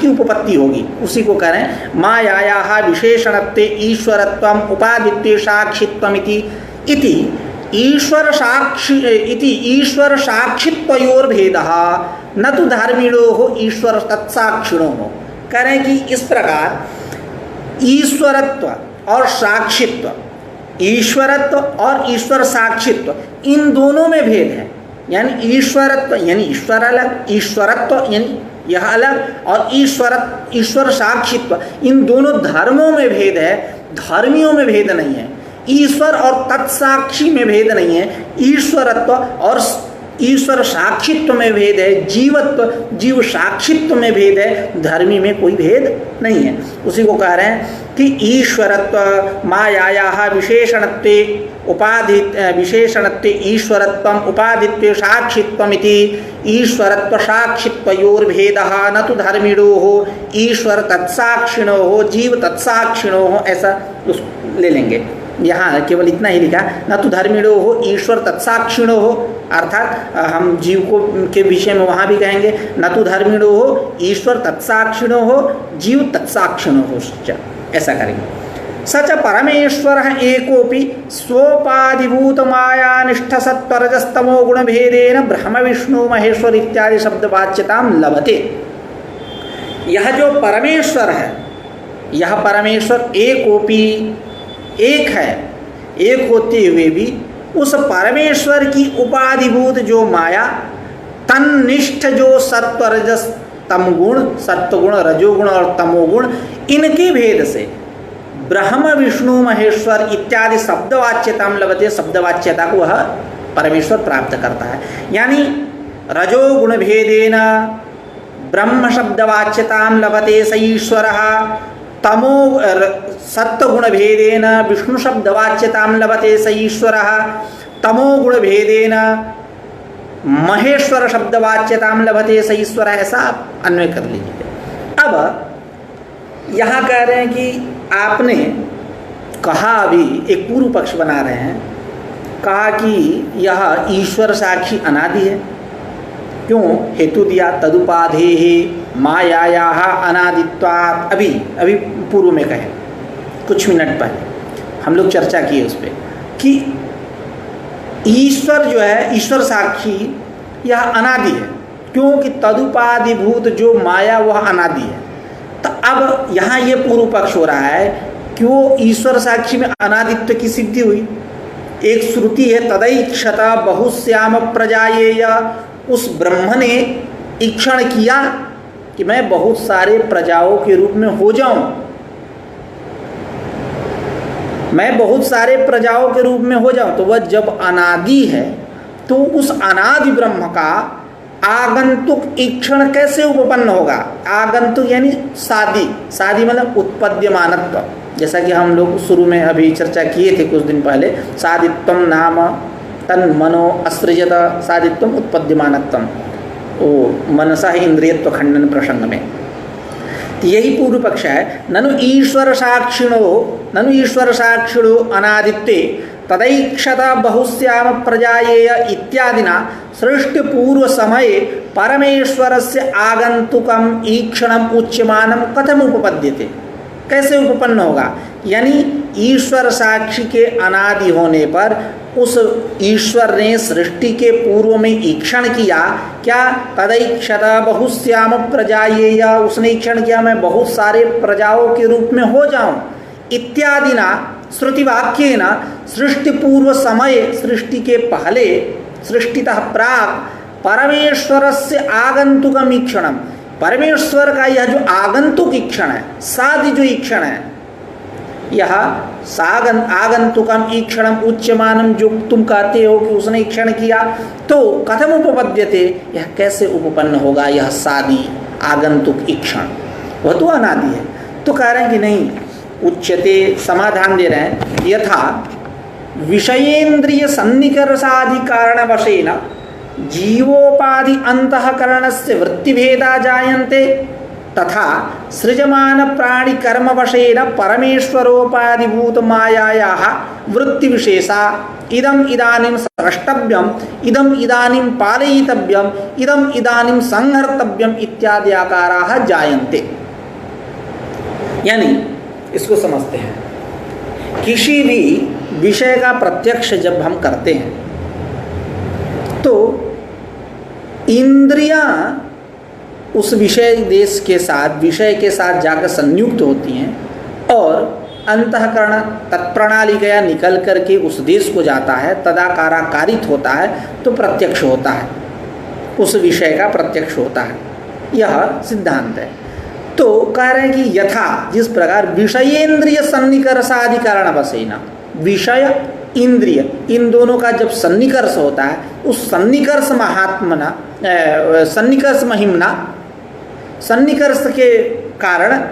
उपपत्ति होगी। उसी को कह रहे हैं मायायाः विशेषणत्वे ईश्वरत्वम उपाधित्वे साक्षित्वमिति इति ईश्वर साक्षित्वयोर्भेदः न तो धर्मिणोः ईश्वर तत्साक्षिणोः। कह रहे हैं कि इस प्रकार ईश्वरत्व और साक्षित्व, ईश्वरत्व और ईश्वर साक्षित्व, इन दोनों में भेद है। यानी ईश्वरत्व यानी ईश्वर अलग, ईश्वरत्व यानी यह अलग, और ईश्वर साक्षित्व, इन दोनों धर्मों में भेद है, धर्मियों में भेद नहीं है। ईश्वर और तत्साक्षी में भेद नहीं है, ईश्वरत्व और ईश्वर साक्षित्व में भेद है, जीव साक्षित्व में भेद है, धर्मी में कोई भेद नहीं है। उसी को कह रहे हैं कि ईश्वरत्व मायायाः विशेषणत्वे ईश्वरत्वम उपाधित्वे साक्षित्वमिति ईश्वरत्व साक्षित्वयोर्भेदः न तो धर्मिणोः ईश्वर तत्साक्षिणोः जीव तत्साक्षिणोः, ऐसा ले लेंगे। यहाँ केवल इतना ही लिखा, न तो धर्मिणो हो ईश्वर तत्साक्षिणो हो, अर्थात हम जीव को के विषय में वहाँ भी कहेंगे न तो धर्मिणो हो ईश्वर तत्साक्षिणो हो जीव तत्साक्षिणो हो, ऐसा करेंगे। सच परमेश्वर एकोपि स्वोपाधिभूत मायानिष्ठ सत्वरजस्तमो गुण भेदेन ब्रह्म विष्णु महेश्वर इत्यादि शब्दवाच्यताम लभते। यह जो परमेश्वर है, यह परमेश्वर एकोपि एक है, एक होते हुए भी उस परमेश्वर की उपाधिभूत जो माया, तन्निष्ठ जो सत्वरजस तमगुण, सत्वगुण रजोगुण और तमोगुण, इनके भेद से ब्रह्म विष्णु महेश्वर इत्यादि शब्दवाच्यता लभते, शब्दवाच्यता को वह परमेश्वर प्राप्त करता है। यानी रजोगुण भेदेन ब्रह्म शब्दवाच्यतां लभते स ईश्वरः, तमो सत्वगुण भेदेन विष्णु शब्दवाच्यतां लभते स ईश्वरः, तमो गुण भेदेन महेश्वर शब्दवाच्यतां लभते स ईश्वरः। ऐसा आप अन्वय कर लीजिए। अब यहाँ कह रहे हैं कि आपने कहा, अभी एक पूर्व पक्ष बना रहे हैं, कहा कि यह ईश्वर साक्षी अनादि है। क्यों? हेतु दिया तदुपाधेः मायायाः अनादित्वात्। अभी पूर्व में कहे, कुछ मिनट पहले हम लोग चर्चा किए उस पर कि ईश्वर जो है, ईश्वर साक्षी, यह अनादि है। क्योंकि तदुपाधिभूत जो माया वह अनादि है। तो अब यहाँ ये पूर्व पक्ष हो रहा है कि वो ईश्वर साक्षी में अनादित्व की सिद्धि हुई। एक श्रुति है तदैक्षत बहुश्याम प्रजायेय, उस ब्रह्म ने ईक्षण किया कि मैं बहुत सारे प्रजाओं के रूप में हो जाऊं, मैं बहुत सारे प्रजाओं के रूप में हो जाऊं। तो वह जब अनादि है तो उस अनादि ब्रह्म का आगंतुक ईक्षण कैसे उपपन्न होगा? आगंतुक यानी सादी मतलब उत्पद्यमानत्व। जैसा कि हम लोग शुरू में अभी चर्चा किए थे कुछ दिन पहले, सादित्वम नाम तन्मनो असृजत सादित्वम उत्पद्यमानत्वम, वो मनसा इंद्रियत्व खंडन प्रसंग में। तो यही पूर्व पक्ष है। ननु ईश्वर साक्षिणो अनादित्वे तदैक्षत बहुश्याम प्रजायेय इत्यादिना सृष्टि पूर्व समये परमेश्वरस्य आगंतुकम ईक्षणम उच्यमानम कथम उपपद्यते, कैसे उपपन्न होगा? यानी ईश्वर साक्षी के अनादि होने पर उस ईश्वर ने सृष्टि के पूर्व में ईक्षण किया। क्या? तदैक्षत बहुश्याम प्रजायेय, उसने ईक्षण किया मैं बहुत सारे प्रजाओं के रूप में हो जाऊं। इत्यादि ना श्रुतिवाक्येन सृष्टि पूर्व समय, सृष्टि के पहले, सृष्टितः प्राक परमेश्वरस्य आगंतुकम ईक्षणम, परमेश्वर का यह जो आगंतुक ईक्षण है, सादि जो ईक्षण है, यह आगंतुकम ईक्षणम उच्यमानम, जो तुम कहते हो कि उसने ईक्षण किया, तो कथम उपपद्यते, यह कैसे उपपन्न होगा? यह सादि आगंतुक ईक्षण वह तो अनादि है। तो कह रहे हैं कि नहीं, उच्यते, समाधान दे रहे हैं, यथा विषयेन्द्रिय सन्निकर्षादि कारणवशेन जीवोपाधि अंतःकरणस्य वृत्तिभेदा जायन्ते, तथा सृजमान प्राणि कर्मवशेन परमेश्वरोपाधिभूत मायायाः वृत्तिविशेषा इदम इदानीं स्रष्टव्यम, इदम इदानीं पालयितव्यम, इदम इदानीं संहर्तव्यम इत्यादि आकाराः जायन्ते। यानी इसको समझते हैं, किसी भी विषय का प्रत्यक्ष जब हम करते हैं तो इंद्रियां उस विषय देश के साथ, विषय के साथ जाकर संयुक्त होती हैं और अंतःकरण तत्प्रणालिकया निकल करके उस देश को जाता है, तदाकारा कारित होता है, तो प्रत्यक्ष होता है, उस विषय का प्रत्यक्ष होता है। यह सिद्धांत है। तो कह रहे हैं कि यथा, जिस प्रकार विषयेन्द्रिय सन्निकर्षादि कारणवशेन, विषय इंद्रिय इन दोनों का जब सन्निकर्ष होता है, उस सन्निकर्ष महात्मना, सन्निकर्ष महिमना, सन्निकर्ष के कारण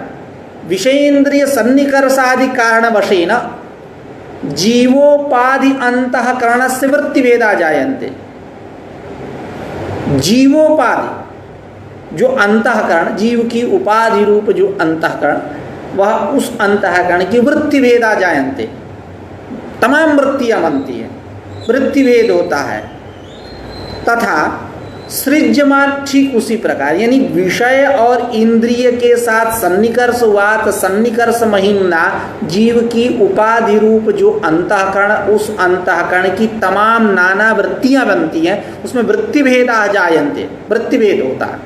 विषयेन्द्रिय सन्निकर्षादि कारणवशेन जीवोपाधि अंतःकरणस्य वृत्तिभेदा जायन्ते। जीवोपाधि जो अंतःकरण, जीव की उपाधि रूप जो अंतःकरण, वह उस अंतःकरण की वृत्तिभेदा जायन्ते, तमाम वृत्तियां बनती है, वृत्तिभेद होता है। तथा सृज्यमान, ठीक उसी प्रकार, यानी विषय और इंद्रिय के साथ सन्निकर्ष हुआ तो सन्निकर्ष महिमना जीव की उपाधि रूप जो अंतःकरण, उस अंतःकरण की तमाम नाना वृत्तियां बनती हैं, उसमें वृत्तिभेदा जायन्ते, वृत्तिभेद होता है।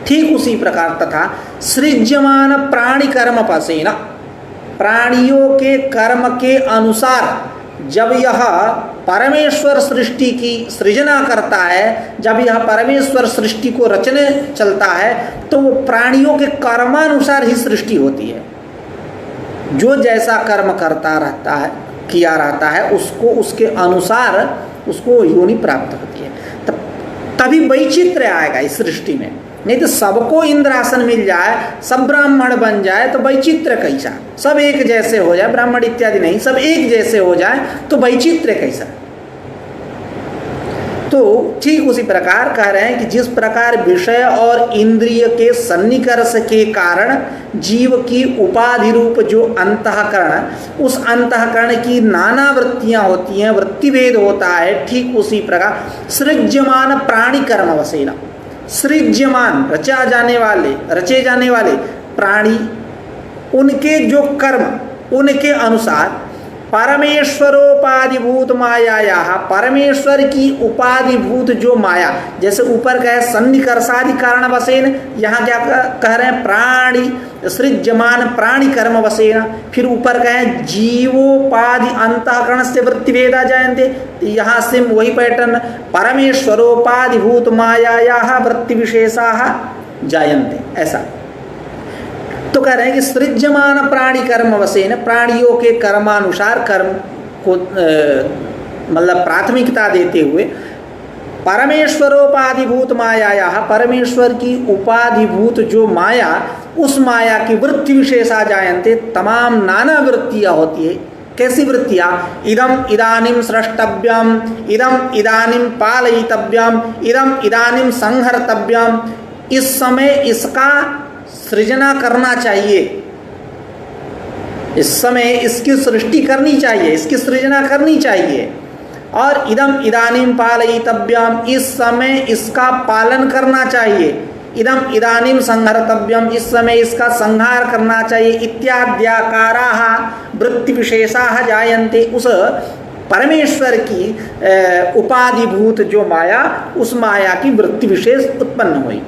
ठीक उसी प्रकार तथा सृज्यमान प्राणि कर्म पसेन, प्राणियों के कर्म के अनुसार जब यह परमेश्वर सृष्टि की सृजना करता है, जब यह परमेश्वर सृष्टि को रचने चलता है, तो वो प्राणियों के कर्मानुसार ही सृष्टि होती है। जो जैसा कर्म करता रहता है, किया रहता है, उसको उसके अनुसार उसको योनि प्राप्त होती है। तभी वैचित्र्य आएगा इस सृष्टि में। नहीं तो सबको इंद्रासन मिल जाए, सब ब्राह्मण बन जाए तो वैचित्र कैसा, सब एक जैसे हो जाए, ब्राह्मण इत्यादि नहीं, सब एक जैसे हो जाए तो वैचित्र कैसा। तो ठीक उसी प्रकार कह रहे हैं कि जिस प्रकार विषय और इंद्रिय के सन्निकर्ष के कारण जीव की उपाधि रूप जो अंतःकरण, उस अंतःकरण की नाना वृत्तियां होती हैं, वृत्ति भेद होता है, ठीक उसी प्रकार सृज्यमान प्राणी कर्म वसेना, सृज्यमान रचा जाने वाले, रचे जाने वाले प्राणी, उनके जो कर्म, उनके अनुसार परमेश्वरोपाधिभूत माया, परमेश्वर की उपाधिभूत जो माया, जैसे ऊपर कहे सन्निकर्षादि कारण वसेन, यहाँ क्या कह रहे हैं, प्राणी सृज्यमान प्राणी कर्म वसेन, फिर ऊपर कहे जीवोपाधि अंतःकरण से वृत्ति भेदा जायन्ते, यहाँ से वही पैटर्न, परमेश्वरोपाधिभूत माया वृत्ति विशेषा जायन्ते, ऐसा। तो कह रहे हैं कि सृज्यमान प्राणी कर्म वसेन, प्राणियों के कर्मानुसार कर्म को मतलब प्राथमिकता देते हुए परमेश्वरोपाधिभूत माया, परमेश्वर की उपाधिभूत जो माया, उस माया की वृत्ति विशेषा जायन्ते, तमाम नाना वृत्तियां होती है। कैसी वृत्तियां? इदम इदानीम सृष्टव्यम, इदम इदानीम पालयितव्यम, इदम इदानीम संहर्तव्यम, इस समय इसका सृजना करना चाहिए, इस समय इसकी सृष्टि करनी चाहिए, इसकी सृजना करनी चाहिए, और इदम इदानीम पालयितव्यम, इस समय इसका पालन करना चाहिए, इदम इदानीम संहर्तव्यम, इस समय इसका संहार करना चाहिए, इत्याद्याकाराः वृत्ति विशेषाः जायन्ते। उस परमेश्वर की उपाधिभूत जो माया, उस माया की वृत्ति विशेष उत्पन्न हुई।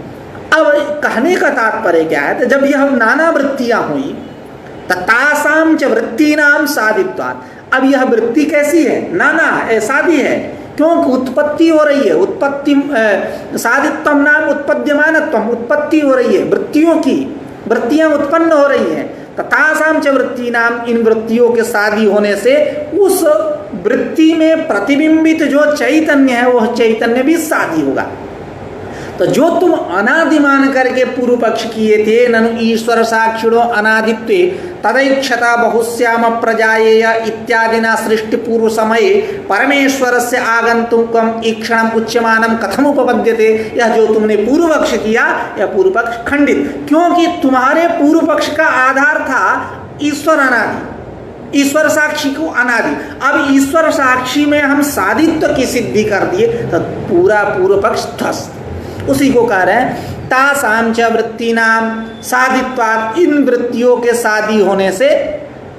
अब कहने का तात्पर्य क्या है? तो जब यह नाना वृत्तियां हुई, तासाम च वृत्तीनाम साधित्वात्, अब यह वृत्ति कैसी है? नाना है, साधी है, क्योंकि उत्पत्ति हो रही है, उत्पत्ति साधित्वम नाम उत्पद्यमानत्वम, उत्पत्ति हो रही है, वृत्तियों की वृत्तियां उत्पन्न हो रही हैं, तासाम च वृत्ति नाम, इन वृत्तियों के शादी होने से उस वृत्ति में प्रतिबिंबित जो चैतन्य है, वह चैतन्य भी शादी होगा। तो जो तुम अनादि मान करके पूर्व पक्ष किए थे, ननु ईश्वर साक्षिणो अनादित्वे तदैक्षता बहुश्याम प्रजायेय इत्यादिना सृष्टि पूर्व समये परमेश्वरस्य आगंतुकम ईक्षणम उच्यमानम कथम उपपद्यते, यह जो तुमने पूर्व पक्ष किया, यह पूर्व पक्ष खंडित, क्योंकि तुम्हारे पूर्व पक्ष का आधार था ईश्वर अनादि, ईश्वर साक्षी को अनादि। अब ईश्वर साक्षी में हम साधित्व की सिद्धि कर दिए तो पूरा पूर्व पक्ष ध्वस्त। उसी को कह रहे हैं तासाम च वृत्तीनाम साधित्वात्, इन वृत्तियों के शादी होने से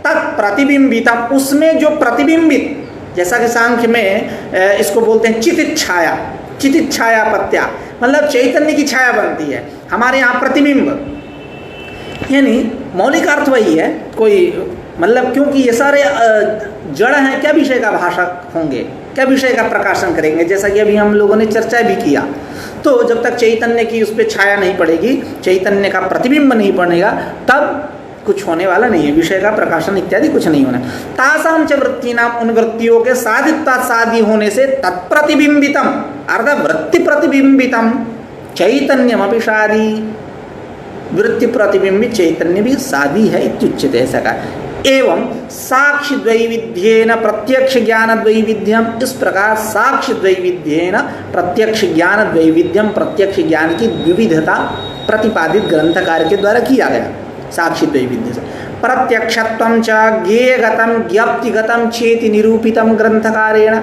तत्प्रतिबिंबितम, उसमें जो प्रतिबिंबित, जैसा कि सांख्य में इसको बोलते हैं चितिच्छाया, चितिच्छाया पत्या, मतलब चैतन्य की छाया बनती है, हमारे यहाँ प्रतिबिंब, यानी मौलिक अर्थ वही है, कोई मतलब क्योंकि ये सारे जड़ हैं, क्या विषय का भाषक होंगे, क्या विषय का प्रकाशन करेंगे, जैसा कि अभी हम लोगों ने चर्चा भी किया। तो जब तक चैतन्य की उस पर छाया नहीं पड़ेगी, चैतन्य का प्रतिबिंब नहीं पड़ेगा, तब कुछ होने वाला नहीं है, विषय का प्रकाशन इत्यादि कुछ नहीं होना। तासाम च वृत्तीनाम, उन वृत्तियों के साधित्वात् शादी होने से तत्प्रतिबिंबितम अर्थात वृत्ति प्रतिबिंबितम चैतन्यमपि शादी, वृत्ति प्रतिबिंबित चैतन्य भी शादी है इत्युच्यते, ऐसा कहा। एवं साक्षी द्वैविध्येन प्रत्यक्ष ज्ञान द्वैविध्यम, इस प्रकार साक्षी द्वैविध्येन प्रत्यक्ष ज्ञान द्वैविध्यम, प्रत्यक्ष ज्ञान की विविधता प्रतिपादित ग्रंथकार के द्वारा किया गया। साक्षी द्वैविध्य से प्रत्यक्षत्वं च ज्ञेयगतं ज्ञप्तिगतं चेति निरूपितं ग्रंथकारेण,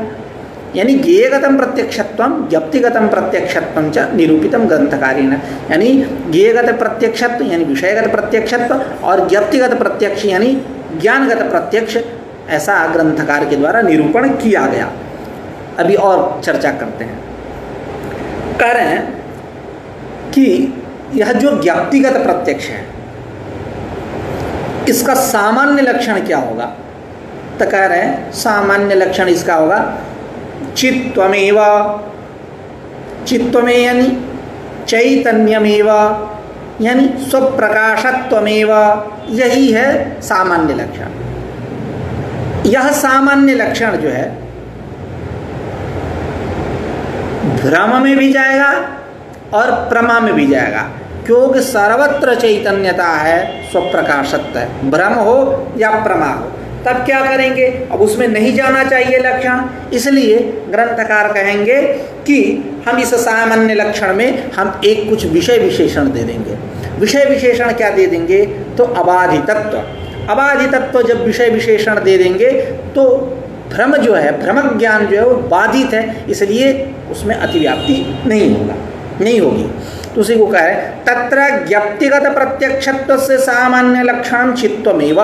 यानी ज्ञेयगतं प्रत्यक्षत्वं ज्ञप्तिगतं प्रत्यक्षत्वं च निरूपितं ग्रंथकारेण, यानी ज्ञेयगत प्रत्यक्षत्व यानी विषयगत प्रत्यक्षत्व और ज्ञप्तिगत प्रत्यक्ष यानी ज्ञानगत प्रत्यक्ष, ऐसा ग्रंथकार के द्वारा निरूपण किया गया। अभी और चर्चा करते हैं। कह रहे हैं कि यह जो ज्ञप्तिगत प्रत्यक्ष है, इसका सामान्य लक्षण क्या होगा? तो कह रहे हैं सामान्य लक्षण इसका होगा चित्तमेव, चित्तमे यानी चैतन्यमेव यानी स्वप्रकाशत्वमेव, यही है सामान्य लक्षण। यह सामान्य लक्षण जो है भ्रम में भी जाएगा और प्रमा में भी जाएगा, क्योंकि सर्वत्र चैतन्यता है, स्वप्रकाशत्व है, भ्रम हो या प्रमा हो। तब क्या करेंगे, अब उसमें नहीं जाना चाहिए लक्षण, इसलिए ग्रंथकार कहेंगे कि हम इस सामान्य लक्षण में हम एक कुछ विषय विशेषण दे देंगे। विषय विशेषण क्या दे देंगे, तो अबाधितत्व। अबाधितत्व जब विषय विशेषण दे देंगे तो भ्रम जो है, भ्रमक ज्ञान जो है वो बाधित है, इसलिए उसमें अतिव्याप्ति नहीं होगी। तो उसी को कहा है तत्र ज्ञप्तिगत प्रत्यक्षत्व से सामान्य लक्षण चित्तमेव।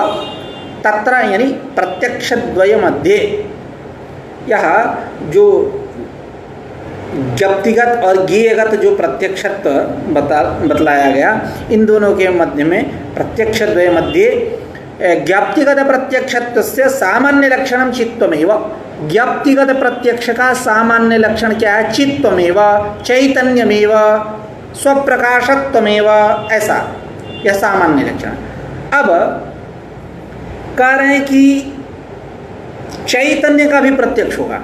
तत्र यानी प्रत्यक्ष द्वय मध्य, यह जो ज्ञप्तिगत और ज्ञेयगत जो प्रत्यक्षत्व बतलाया गया, इन दोनों के मध्य में प्रत्यक्ष द्वय मध्य ज्ञाप्तिगत प्रत्यक्षत्व से सामान्य लक्षणम चित्तमेव। ज्ञाप्तिगत प्रत्यक्ष का सामान्य लक्षण क्या है, चित्तमेव, चैतन्यमेव, स्वप्रकाशत्वमेव, ऐसा यह सामान्य लक्षण। अब कह रहे हैं कि चैतन्य का भी प्रत्यक्ष होगा,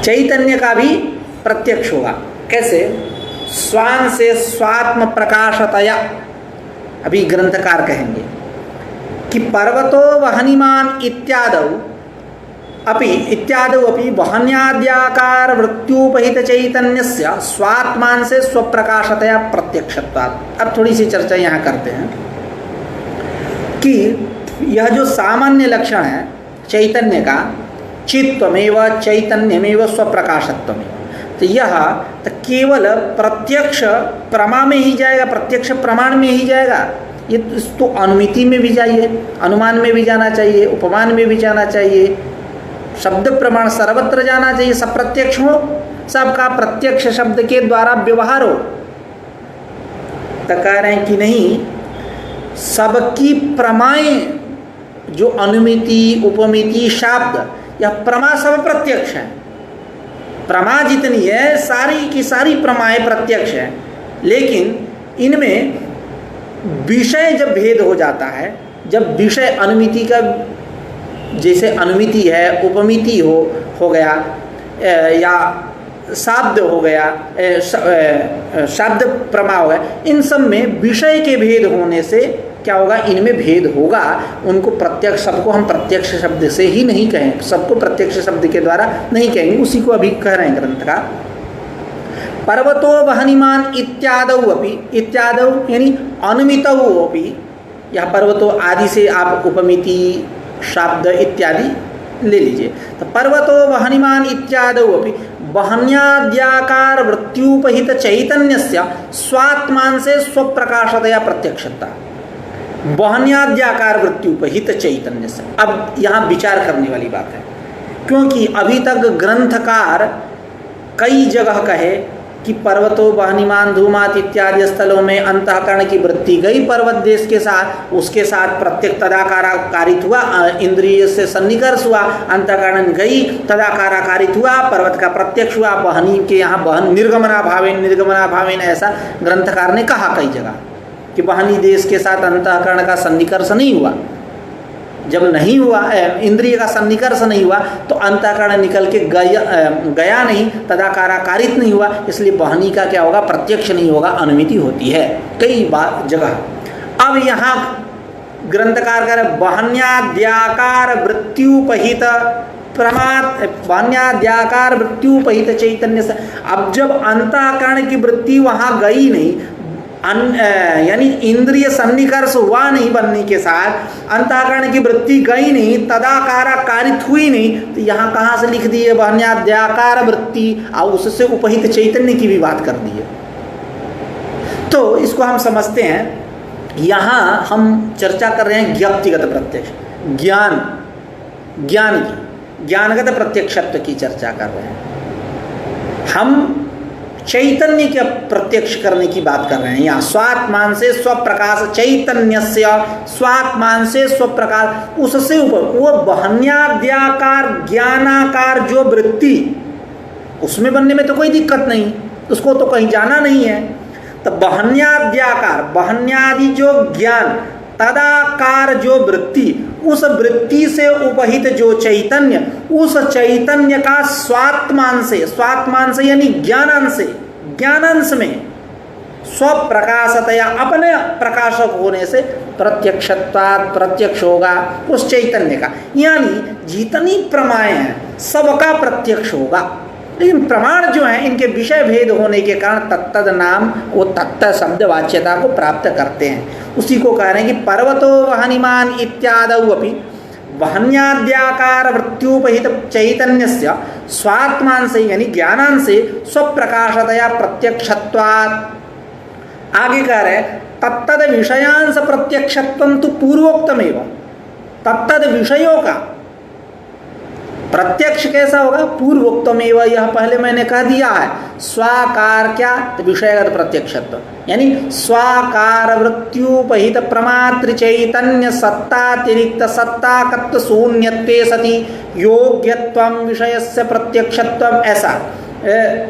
चैतन्य का भी प्रत्यक्ष होगा। कैसे, स्वान से स्वात्म प्रकाशतया। अभी ग्रंथकार कहेंगे कि पर्वतो वहनिमान इत्यादौ अपि वहन्याद्याकार वृत्त्युपहित चैतन्यस्य स्वात्मान से स्वप्रकाशतया प्रत्यक्षत्वात्। अब थोड़ी सी चर्चा यहाँ करते हैं कि यह जो सामान्य लक्षण है चैतन्य का, चित्तमेव चैतन्यमेव स्वप्रकाशत्वमेव, तो यह तो केवल प्रत्यक्ष प्रमा में ही जाएगा, प्रत्यक्ष प्रमाण में ही जाएगा। ये तो अनुमिति में भी जाइए, अनुमान में भी जाना चाहिए, उपमान में भी जाना चाहिए, शब्द प्रमाण सर्वत्र जाना चाहिए, सब प्रत्यक्ष हो, सबका प्रत्यक्ष शब्द के द्वारा व्यवहार हो। तो कह रहे हैं कि नहीं, सबकी प्रमाएं जो अनुमिति उपमिति शब्द, यह प्रमा सब प्रत्यक्ष है। प्रमा जितनी है सारी की सारी प्रमाएं प्रत्यक्ष है, लेकिन इनमें विषय जब भेद हो जाता है, जब विषय अनुमिति का, जैसे अनुमिति है, उपमिति हो गया, या शब्द हो गया, शब्द प्रमा हो गया, इन सब में विषय के भेद होने से क्या होगा, इनमें भेद होगा। उनको प्रत्यक्ष, सबको हम प्रत्यक्ष शब्द से ही नहीं कहें, सबको प्रत्यक्ष शब्द के द्वारा नहीं कहेंगे। उसी को अभी कह रहे हैं ग्रंथकार। पर्वतो वहनिमान इत्यादौ अपि, इत्यादौ यानी अनुमितौ अपि, यह पर्वतो आदि से आप उपमिति शब्द इत्यादि ले लीजिए। तो पर्वतो वहनिमान इत्यादौ अपि वहन्याद्याकार वृत्त्युपहित चैतन्यस्य स्वात्मान से स्वप्रकाशतया प्रत्यक्षता। वहन्याद्याकार वृत्त्युपहित चैतन्य से, अब यहाँ विचार करने वाली बात है, क्योंकि अभी तक ग्रंथकार कई जगह कहे कि पर्वतो वहनिमान धूमात इत्यादि स्थलों में अंतःकरण की वृत्ति गई पर्वत देश के साथ, उसके साथ प्रत्यक्ष तदाकारित हुआ, इंद्रिय से सन्निकर्ष हुआ, अंतःकरण गई, तदाकारित हुआ, पर्वत का प्रत्यक्ष हुआ। वहनी के यहाँ वहन निर्गमना भावेन ऐसा ग्रंथकार ने कहा कई जगह कि वहनी देश के साथ अंतःकरण का सन्निकर्ष नहीं हुआ। जब नहीं हुआ, इंद्रिय का सन्निकर्ष नहीं हुआ, तो अंतःकरण निकल के गया नहीं, तदाकारित नहीं हुआ, इसलिए वहनी का क्या होगा, प्रत्यक्ष नहीं होगा, अनुमिति होती है कई बार जगह। अब यहाँ ग्रंथकार कर वहन्याद्याकार वृत्त्युपहित प्रमाद, वहन्याद्याकार वृत्त्युपहित चैतन्य से। अब जब अंतःकरण की वृत्ति वहाँ गई नहीं, यानी इंद्रिय सन्निकर्ष हुआ नहीं बनने के साथ, अंतःकरण की वृत्ति गई नहीं, तदाकारित हुई नहीं, तो यहाँ कहाँ से लिख दिए वहन्याद्याकार वृत्ति, और उससे उपहित चैतन्य की भी बात कर दी है। तो इसको हम समझते हैं, यहाँ हम चर्चा कर रहे हैं व्यक्तिगत प्रत्यक्ष, ज्ञान की, ज्ञानगत प्रत्यक्षत्व की चर्चा कर रहे हैं। हम चैतन्य के प्रत्यक्ष करने की बात कर रहे हैं। यहाँ स्वात्मान से स्वप्रकाश, चैतन्यस्य स्वात्मान से स्वप्रकाश, उससे ऊपर वो वहन्याद्याकार ज्ञानाकार जो वृत्ति, उसमें बनने में तो कोई दिक्कत नहीं, उसको तो कहीं जाना नहीं है। तो वहन्याद्याकार, वहन्यादि जो ज्ञान, तदाकार जो वृत्ति, उस वृत्ति से उपहित जो चैतन्य, उस चैतन्य का स्वात्मान से यानी ज्ञानांश से, ज्ञानांश में स्वप्रकाशतया अपने प्रकाशक होने से प्रत्यक्षत्वात् प्रत्यक्ष होगा उस चैतन्य का। यानी जितनी प्रमाएं हैं सबका प्रत्यक्ष होगा, लेकिन प्रमाण जो हैं इनके विषय भेद होने के कारण तत्तद नाम वो तत्त शब्द वाच्यता को प्राप्त करते हैं। उसी को कह रहे हैं कि पर्वतो वहनिमान इत्यादौ अपि वहन्याद्याकार वृत्त्युपहित चैतन्यस्य स्वात्मान से यानी ज्ञानांश से स्वप्रकाशतया प्रत्यक्षत्वात्। आगे कह रहे हैं तत्तद विषयांश प्रत्यक्षत्वं तु पूर्वोक्तमेव। तत्तद विषयों का प्रत्यक्ष कैसा होगा? पूर्वोक्तमेव, यह पहले मैंने कह दिया है। स्वाकार क्या? तो विषयगत प्रत्यक्षत्व, यानी स्वाकार वृत्त्युपहित प्रमात्र चैतन्य सत्तातिरिक्त सत्ताकत्व शून्यत्वे सति योग्यत्वं विषयस्य प्रत्यक्षत्वं, ऐसा।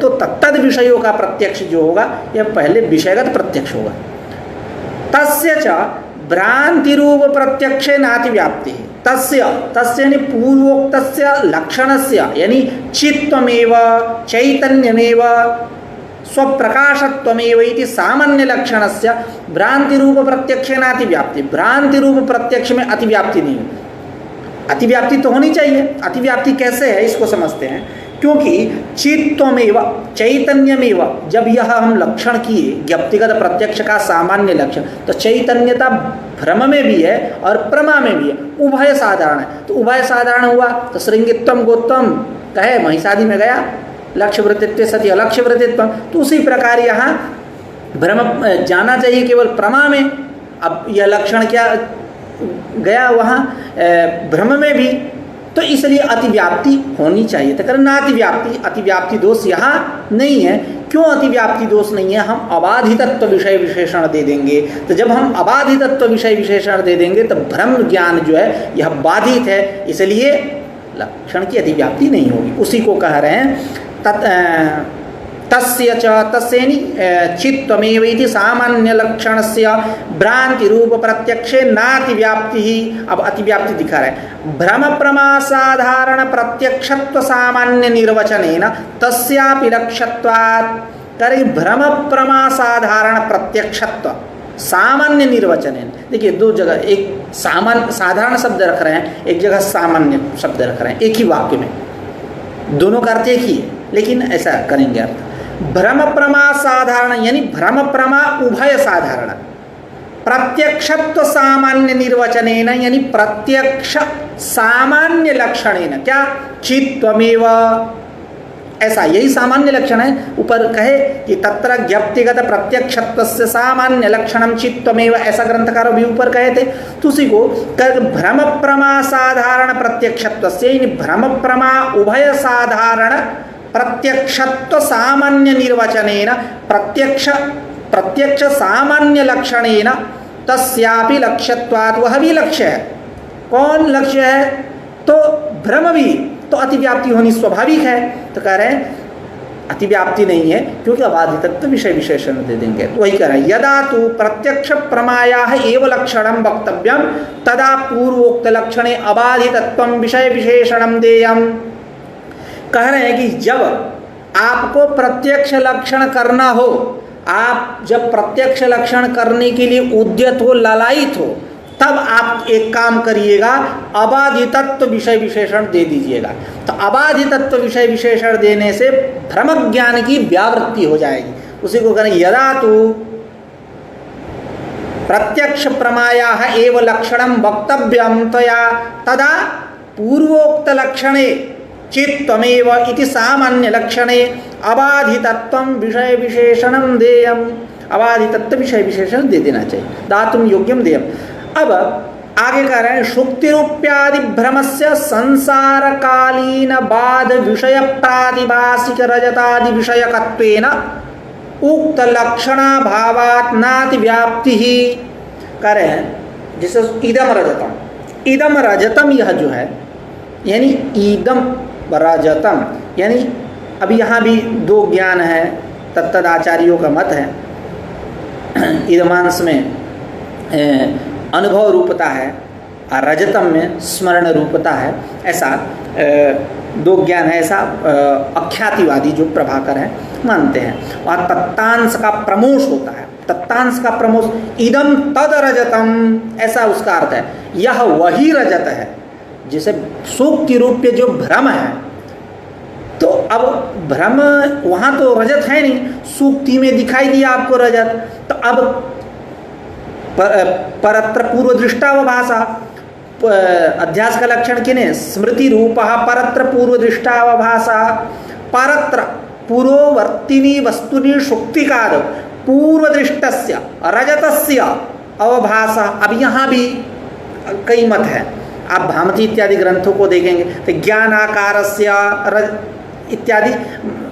तो तत्तद विषयों का प्रत्यक्ष जो होगा यह पहले विषयगत प्रत्यक्ष होगा। तस्य च भ्रांति रूप प्रत्यक्षे नाति व्याप्ति। तस्य तस्य यानी पूर्वोक्तस्य लक्षणस्य यानी चित्तमेव चैतन्यमेव स्वप्रकाशत्वमेव इति सामान्य लक्षणस्य भ्रांति रूप प्रत्यक्षे नाति व्याप्ति। भ्रांति रूप प्रत्यक्ष में अतिव्याप्ति नहीं होती। अतिव्याप्ति तो होनी चाहिए। अतिव्याप्ति कैसे है इसको समझते हैं। क्योंकि चित्तमेव चैतन्यमेव, जब यह हम लक्षण किए व्यक्तिगत प्रत्यक्ष का सामान्य लक्षण, तो चैतन्यता भ्रम में भी है और प्रमा में भी है, उभय साधारण है। तो उभय साधारण हुआ तो श्रृंगित्वम गोत्वम कहे महिषादि में गया, लक्ष्य वृत्तित्व सत्य अलक्ष्य वृत्तित्व। तो उसी प्रकार यहाँ भ्रम जाना चाहिए केवल प्रमा में। अब यह लक्षण क्या गया वहाँ भ्रम में भी, तो इसलिए अतिव्याप्ति होनी चाहिए। तो कारण नातिव्याप्ति, अतिव्याप्ति दोष यहाँ नहीं है। क्यों अतिव्याप्ति दोष नहीं है? हम अबाधितत्व विषय विशेषण दे देंगे। तो जब हम अबाधितत्व विषय विशेषण दे देंगे तो भ्रम ज्ञान जो है यह बाधित है, इसलिए लक्षण की अतिव्याप्ति नहीं होगी। उसी को कह रहे हैं तस्य च तस्येनि चित्तमेव इति सामान्य लक्षणस्य भ्रांति रूप प्रत्यक्षे नातिव्याप्ति ही। अब अतिव्याप्ति दिखा रहे हैं। भ्रम प्रमा साधारण प्रत्यक्षत्व सामान्य निर्वचनेन तस्यापि लक्ष्यत्वात्। करे भ्रम प्रमा साधारण प्रत्यक्षत्व सामान्य निर्वचनेन। देखिए दो जगह एक सामान्य साधारण शब्द रख रहे हैं, एक जगह सामान्य शब्द रख रहे हैं एक ही वाक्य में। दोनों का अर्थ एक ही है, लेकिन ऐसा करेंगे अर्थ। भ्रम प्रमा साधारण यानी भ्रम प्रमा उभय साधारण प्रत्यक्षत्व सामान्य निर्वचनेन यानी प्रत्यक्ष सामान्य लक्षणेन क्या चित्तमेव, ऐसा यही सामान्य लक्षण है। ऊपर कहे कि तत्र व्यक्तिगत प्रत्यक्षत्वस्य सामान्य लक्षणम चित्तमेव, ऐसा ग्रंथकार भी ऊपर कहे थे। तो उसी को भ्रम प्रमा साधारण प्रत्यक्षत्वस्य यानी भ्रम प्रमा उभय साधारण प्रत्यक्षत्व सामान्य निर्वचनेन प्रत्यक्ष सामान्य लक्षणेन तस्यापि लक्ष्यत्वात्, वह भी लक्ष्य है। कौन लक्ष्य है? तो भ्रम भी, तो अतिव्याप्ति होनी स्वाभाविक है। तो कह रहे हैं अतिव्याप्ति नहीं है क्योंकि अबाधितत्व विषय विशेषण दे देंगे। तो वही कह रहे हैं यदा तु प्रत्यक्ष प्रमायाः एव लक्षणं वक्तव्यं तदा पूर्वोक्त लक्षणे अबाधितत्वं विषय विशेषणं देयम्। कह रहे हैं कि जब आपको प्रत्यक्ष लक्षण करना हो, आप जब प्रत्यक्ष लक्षण करने के लिए उद्यत हो, लालायित हो, तब आप एक काम करिएगा, अबाधितत्व विषय विशेषण दे दीजिएगा। तो अबाधितत्व विषय विशेषण देने से भ्रम ज्ञान की व्यावृत्ति हो जाएगी। उसी को करें यदा तु प्रत्यक्ष प्रमायाः एव लक्षणं वक्तव्यं त्वया तदा पूर्वोक्त लक्षणे चित्तमेव इति सामान्य लक्षणे अबाधितत्वं विषय विशेषणं देयम्। अबाधितत्व विषय विशेषण दे देना चाहिए, दातुं योग्यम देयम्। अब आगे कह रहे हैं शुक्तिरूप्यादि भ्रमस्य संसारकालीन बाध विषय प्रातिभासिक रजतादि विषयकत्वेन उक्त लक्षणाभावात् नाति व्याप्ति ही। कह रहे हैं जैसे इदम रजतम यह जो है यानी ईदम रजतम, यानी अब यहाँ भी दो ज्ञान है, तत्तद आचार्यों का मत है। इदमांश में अनुभव रूपता है, रजतम में स्मरण रूपता है, ऐसा दो ज्ञान है, ऐसा अख्यातिवादी जो प्रभाकर हैं मानते हैं। वहाँ तत्तांश का प्रमोष होता है, तत्तांश का प्रमोष, इदम तद रजतम, ऐसा उसका अर्थ है, यह वही रजत है। जैसे सूक्ति रूपी जो भ्रम है, तो अब भ्रम वहाँ तो रजत है नहीं, सूक्ति में दिखाई दिया आपको रजत, तो अब परत्र पूर्व दृष्टावभाषा, अध्यास का लक्षण किने, स्मृति रूपः परत्र पूर्व दृष्टावभाषा, परत्र पूर्ववर्तिनी वस्तुनि शुक्तिकाद पूर्व दृष्टस्य रजतस्य अवभाषा। अब यहाँ भी कई मत है, आप भामती इत्यादि ग्रंथों को देखेंगे तो ज्ञान आकारस्य इत्यादि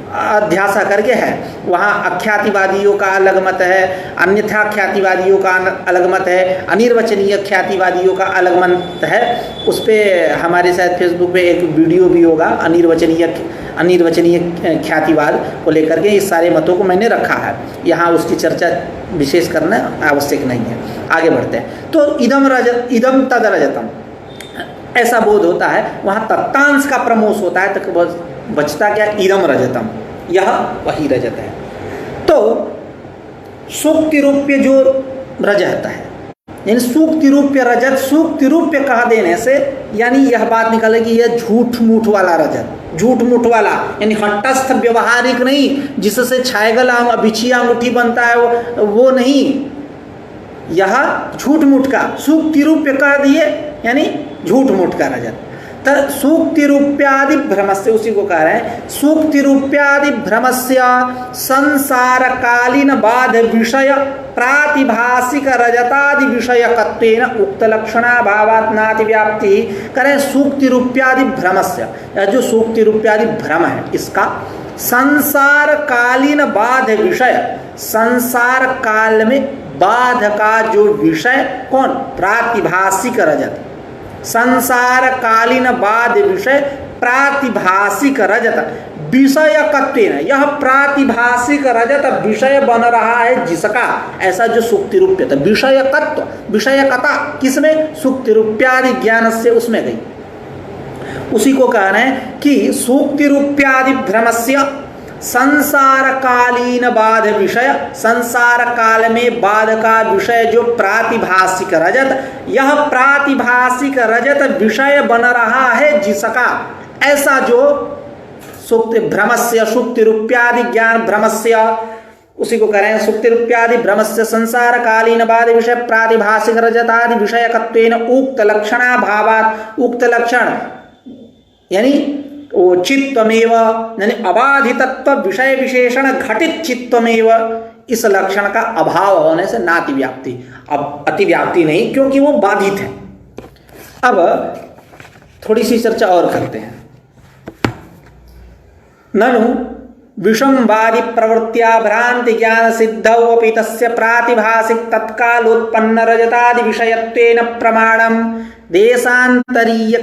अध्यासा करके है, वहाँ अख्यातिवादियों का अलग मत है, अन्यथा ख्यातिवादियों का अलग मत है, अनिर्वचनीय ख्यातिवादियों का अलग मत है। उस पर हमारे शायद फेसबुक पे एक वीडियो भी होगा, अनिर्वचनीय ख्यातिवाद को लेकर के। इस सारे मतों को मैंने रखा है, यहाँ उसकी चर्चा विशेष करना आवश्यक नहीं है। आगे बढ़ते हैं। तो इदम तद रजतम ऐसा बोध होता है, वहाँ तत्तांश का प्रमोश होता है, तो बचता क्या, इदम रजतम, यह वही रजत है। तो सूक्ति रूप्य जो रजत है, यानी सूक्ति रूप्य रजत, सूक्ति रूप्य कहा देने से यानी यह बात निकले कि यह झूठ मूठ वाला रजत, झूठ मूठ वाला यानी हटस्थ व्यवहारिक नहीं, जिससे छायगल बिछी अंगूठी बनता है वो नहीं, यह झूठ मूठ का सूक्ति रूप्य कह दिए यानी झूठ मूठ का रजत। सूक्ति रूप्यादि भ्रमस्य, उसी को कह रहे हैं, सूक्ति रूप्यादि भ्रमस्य संसार कालीन बाध विषय प्रातिभाषिक रजतादि विषयकत्वेन उक्त लक्षणा भावात् नाति व्याप्ति। करें सूक्ति रूप्यादि भ्रमस्य, यह जो सूक्ति रूप्यादि भ्रम है इसका संसार कालीन बाध विषय, संसार काल में बाध का जो विषय कौन, प्रातिभाषिक रजत, संसार कालीन बाध विषय प्रातिभाषिक रजत विषयकत्वेन, यह प्रातिभाषिक रजत विषय बन रहा है जिसका, ऐसा जो सूक्ति रूप्य था, विषयकत्व, विषयकता किसमें, सूक्ति रूप्यादि ज्ञान से उसमें गई। उसी को कह रहे हैं कि सूक्ति रूप्यादि भ्रमस्य संसार कालीन बाध विषय, संसार काल में बाध का विषय जो प्रातिभाषिक रजत, यह प्रातिभाषिक रजत विषय बन रहा है जिसका, ऐसा जो सुक्ति भ्रमस्य, सुक्ति रूप्यादि ज्ञान भ्रमस्य, उसी को कह रहे हैं सुक्ति रूप्यादि भ्रमस्य संसार कालीन बाध विषय प्रातिभाषिक रजतादि विषयकत्वेन उक्त लक्षणा भावात्, उक्त लक्षण यानी वो चित्तमेव, यानी अबाधितत्व विषय विशेषण घटित चित्तमेव, इस लक्षण का अभाव होने से नाति व्याप्ति, अब अतिव्याप्ति नहीं क्योंकि वो बाधित है। अब थोड़ी सी चर्चा और करते हैं। ननु विषमवादि प्रवृत्त्या भ्रांति ज्ञान सिद्धौ अपि तस्य प्रातिभाषिक तत्कालोत्पन्न रजतादि विषयत्वेन प्रमाणम देशान्तरीय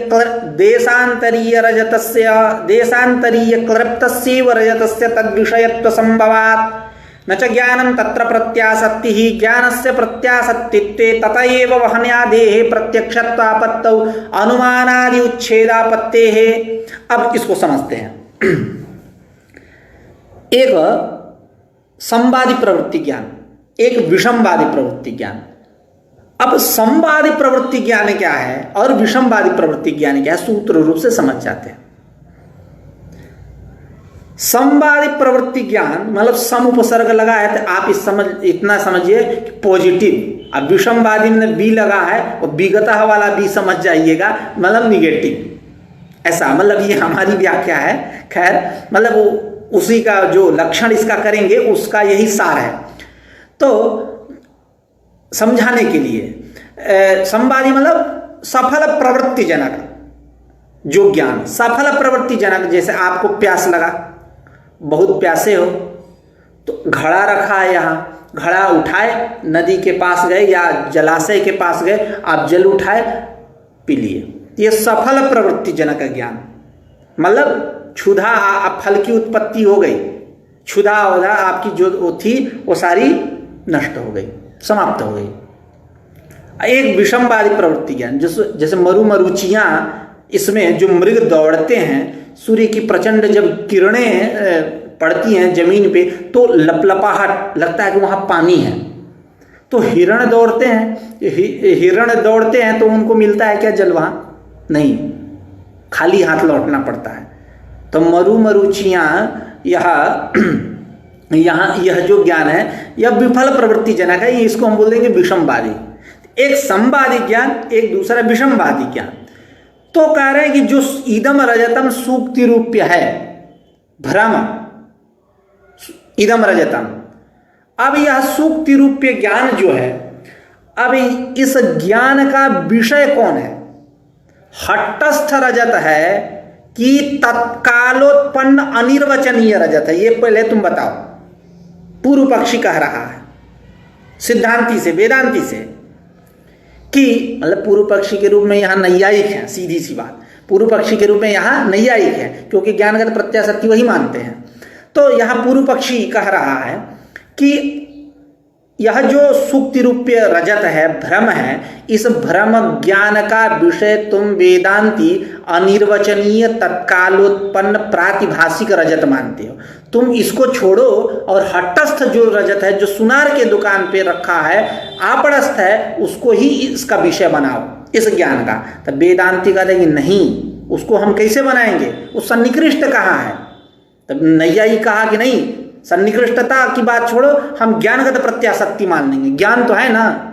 रजतस्य, देशान्तरीय क्लृप्तस्यैव रजतस्य तद्विषयत्व संभवात् न च ज्ञानं तत्र प्रत्यासत्तिः, ज्ञानस्य प्रत्यासत्तित्वे तत एव वहन्यादेः प्रत्यक्षत्वापत्तौ अनुमानादि उच्छेदापत्तेः। अब इसको समझते हैं। एक संवादी प्रवृत्ति ज्ञान, एक विषमवादी प्रवृत्ति ज्ञान। अब संवादी प्रवृत्ति ज्ञान क्या है और विषमवादी प्रवृत्ति ज्ञान क्या है, सूत्र रूप से समझ जाते हैं। संवादी प्रवृत्ति ज्ञान मतलब सम उपसर्ग लगा है तो आप इतना समझिए कि पॉजिटिव। अब विषमवादी में बी लगा है और विगतः वाला बी समझ जाइएगा, मतलब निगेटिव। ऐसा मतलब ये हमारी व्याख्या है। खैर मतलब वो उसी का जो लक्षण इसका करेंगे उसका यही सार है। तो समझाने के लिए संवादी मतलब सफल प्रवृत्ति जनक जो ज्ञान, सफल प्रवृत्ति जनक। जैसे आपको प्यास लगा, बहुत प्यासे हो तो घड़ा रखा है, यहाँ घड़ा उठाए नदी के पास गए या जलाशय के पास गए, आप जल उठाए पी लिए, ये सफल प्रवृत्ति जनक ज्ञान। मतलब क्षुधा, आप फल की उत्पत्ति हो गई, क्षुधा होधा आपकी जो थी वो सारी नष्ट हो गई, समाप्त हो गई। एक विषमवादी प्रवृत्ति ज्ञान, जैसे मरुचियाँ, इसमें जो मृग दौड़ते हैं, सूर्य की प्रचंड जब किरणें पड़ती हैं जमीन पे तो लपलपाहट लगता है कि वहाँ पानी है। तो हिरण दौड़ते हैं तो उनको मिलता है क्या जल? वहाँ नहीं, खाली हाथ लौटना पड़ता है। तो मरुचियाँ यहाँ यह जो ज्ञान है यह विफल प्रवृत्ति जनक है, इसको हम बोल देंगे विषमवादी। एक समवादी ज्ञान, एक दूसरा विषमवादी ज्ञान। तो कह रहे हैं कि जो इदम रजतम सूक्ति रूप्य है भ्रम, इदम रजतम, अब यह सूक्ति रूप्य ज्ञान जो है, अब इस ज्ञान का विषय कौन है? हट्टस्थ रजत है कि तत्कालोत्पन्न अनिर्वचनीय रजत है? ये पहले तुम बताओ। पूर्व पक्षी कह रहा है सिद्धांती से, वेदांती से, कि मतलब पूर्व पक्षी के रूप में यहाँ नैयायिक हैं, सीधी सी बात, पूर्व पक्षी के रूप में यहाँ नैयायिक है, क्योंकि ज्ञानगत प्रत्याशक्ति वही मानते हैं। तो यहाँ पूर्व पक्षी कह रहा है कि यह जो सुक्ति रूप्य रजत है, भ्रम है, इस भ्रम ज्ञान का विषय तुम वेदांती अनिर्वचनीय तत्कालोत्पन्न प्रातिभाषिक रजत मानते हो। तुम इसको छोड़ो और हट्टस्थ जो रजत है, जो सुनार के दुकान पे रखा है, आपड़स्थ है, उसको ही इसका विषय बनाओ इस ज्ञान का। तब वेदांती कहते हैं कि नहीं, उसको हम कैसे बनाएंगे? वो सन्निकृष्ट कहाँ है? तब नैयायी कहा कि नहीं, सन्निकृष्टता की बात छोड़ो, हम ज्ञानगत प्रत्याशक्ति मान लेंगे, ज्ञान तो है ना।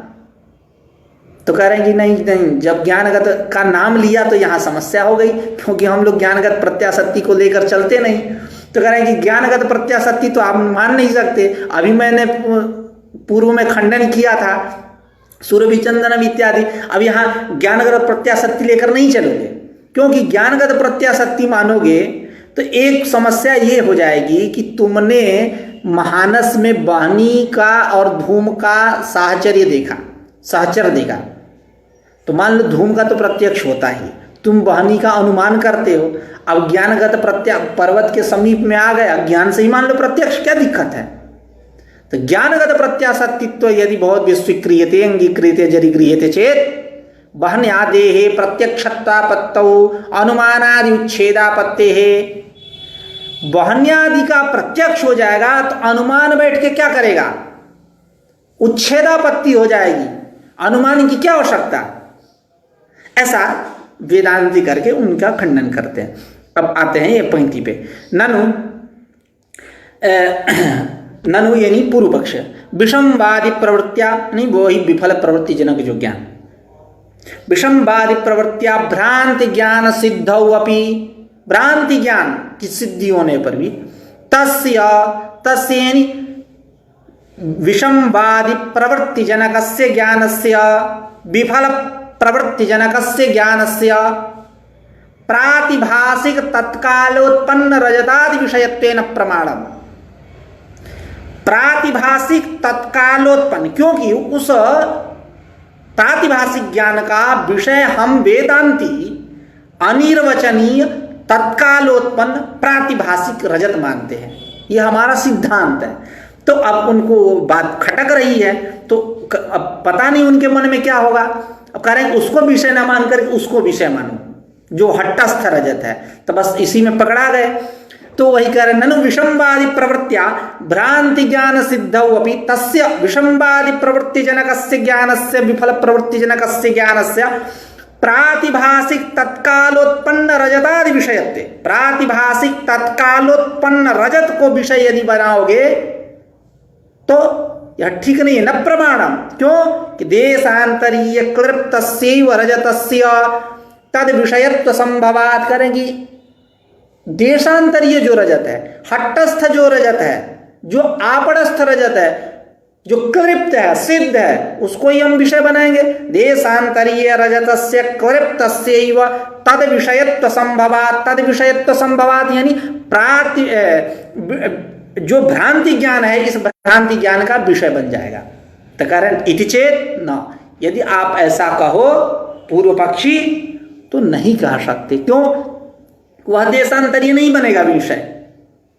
तो कह रहे हैं कि नहीं, जब ज्ञानगत का नाम लिया तो यहाँ समस्या हो गई, क्योंकि हम लोग ज्ञानगत प्रत्याशक्ति को लेकर चलते नहीं। तो कह रहे हैं कि ज्ञानगत प्रत्याशक्ति तो आप मान नहीं सकते। अभी मैंने पूर्व में खंडन किया था सूर्य चंदनम इत्यादि। अब यहाँ ज्ञानगत प्रत्याशक्ति लेकर नहीं चलोगे, क्योंकि ज्ञानगत प्रत्याशक्ति मानोगे तो एक समस्या ये हो जाएगी कि तुमने महानस में वाणी का और धूम का साहचर्य देखा, सहचर देखा। तो मान लो धूम का तो प्रत्यक्ष होता ही, तुम वाणी का अनुमान करते हो। अब ज्ञानगत पर्वत के समीप में आ गया, ज्ञान से ही मान लो प्रत्यक्ष, क्या दिक्कत है? तो ज्ञानगत प्रत्याशक्तित्व यदि बहुत स्वीक्रियते अंगीक्रियते जरि गृह्यते चेत बहन्यादेहे प्रत्यक्षत्वापत्तौ अनुमानादि उच्छेदापत्तेः। बहन्यादि का प्रत्यक्ष हो जाएगा तो अनुमान बैठ के क्या करेगा? उच्छेदापत्ति हो जाएगी, अनुमान की क्या आवश्यकता? ऐसा वेदांती करके उनका खंडन करते हैं। अब आते हैं ये पंक्ति पे, ननु यानी पूर्व पक्ष, विषमवादी प्रवृत्तिया, नहीं वो ही विफल प्रवृत्ति जनक जो ज्ञान, विषमवादी प्रवृत्तिया भ्रांति ज्ञान सिद्धौ अपि, भ्रांति ज्ञान की सिद्धि होने पर भी तस्य यानी विषमवादी प्रवृत्ति जनकस्य ज्ञानस्य विफल प्रवृत्ति जनकस्य ज्ञानस्य प्रातिभाषिक तत्कालोत्पन्न रजतादि विषयत्वेन प्रमाणम। प्रातिभाषिक तत्कालोत्पन्न, क्योंकि उस प्रातिभाषिक ज्ञान का विषय हम वेदांती अनिर्वचनीय तत्कालोत्पन्न प्रातिभाषिक रजत मानते हैं, यह हमारा सिद्धांत है। तो अब उनको बात खटक रही है, तो अब पता नहीं उनके मन में क्या होगा। अब कह रहे हैं उसको विषय ना मान कर उसको विषय मानो, जो हट्टस्थ रजत है। तो बस इसी में पकड़ा गए। तो वही कह रहे ननु विषमवादी प्रवृत्तिया भ्रांति ज्ञान सिद्धौ अपि तस्य विषमवादी प्रवृत्ति जनकस्य ज्ञानस्य विफल प्रवृत्ति जनकस्य ज्ञानस्य प्रातिभाषिक तत्कालोत्पन्न रजतादि विषयत्वे। प्रातिभाषिक तत्कालोत्पन्न रजत को विषय यदि बनाओगे तो यह ठीक नहीं है, न प्रमाणम। क्यों कि देशांतरीय क्लिप्तस्यैव रजतस्य तद विषयत्व संभवात। करेंगी देशांतरीय जो रजत है, हट्टस्थ जो रजत है, जो आपड़स्थ रजत है, जो क्लिप्त है, सिद्ध है, उसको ही हम विषय बनाएंगे। देशांतरीय रजतस्य क्लिप्तस्यैव तद विषयत्व संभवात। तद विषयत्व संभवात यानी जो भ्रांति ज्ञान है, इस भ्रांति ज्ञान का विषय बन जाएगा। तो कारण इति चेत न, यदि आप ऐसा कहो पूर्व पक्षी तो नहीं कह सकते। क्यों? वह देशांतरीय नहीं बनेगा विषय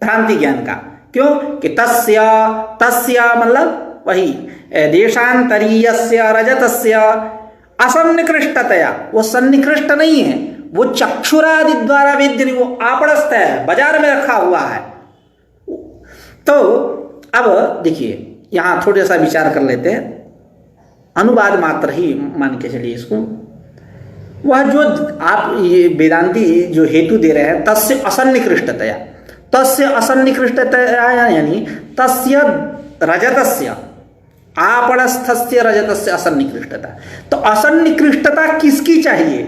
भ्रांति ज्ञान का। क्यों कि तस्य मतलब वही देशांतरीयस्य रजतस्य असन्निकृष्टतया, वो सन्निकृष्ट नहीं है, वो चक्षुरादि द्वारा वेद्य नहीं, वो आपड़स्थ है, बाजार में रखा हुआ है। तो अब देखिए यहां थोड़ा सा विचार कर लेते हैं, अनुवाद मात्र ही मान के चलिए इसको। वह जो आप ये वेदांती जो हेतु दे रहे हैं, तस्य असन्निकृष्टतया, तस्य असन्निकृष्टतया यानी तस्य रजतस्य, आपड़स्थस्य रजतस्य असन्निकृष्टता। तो असन्निकृष्टता किसकी चाहिए?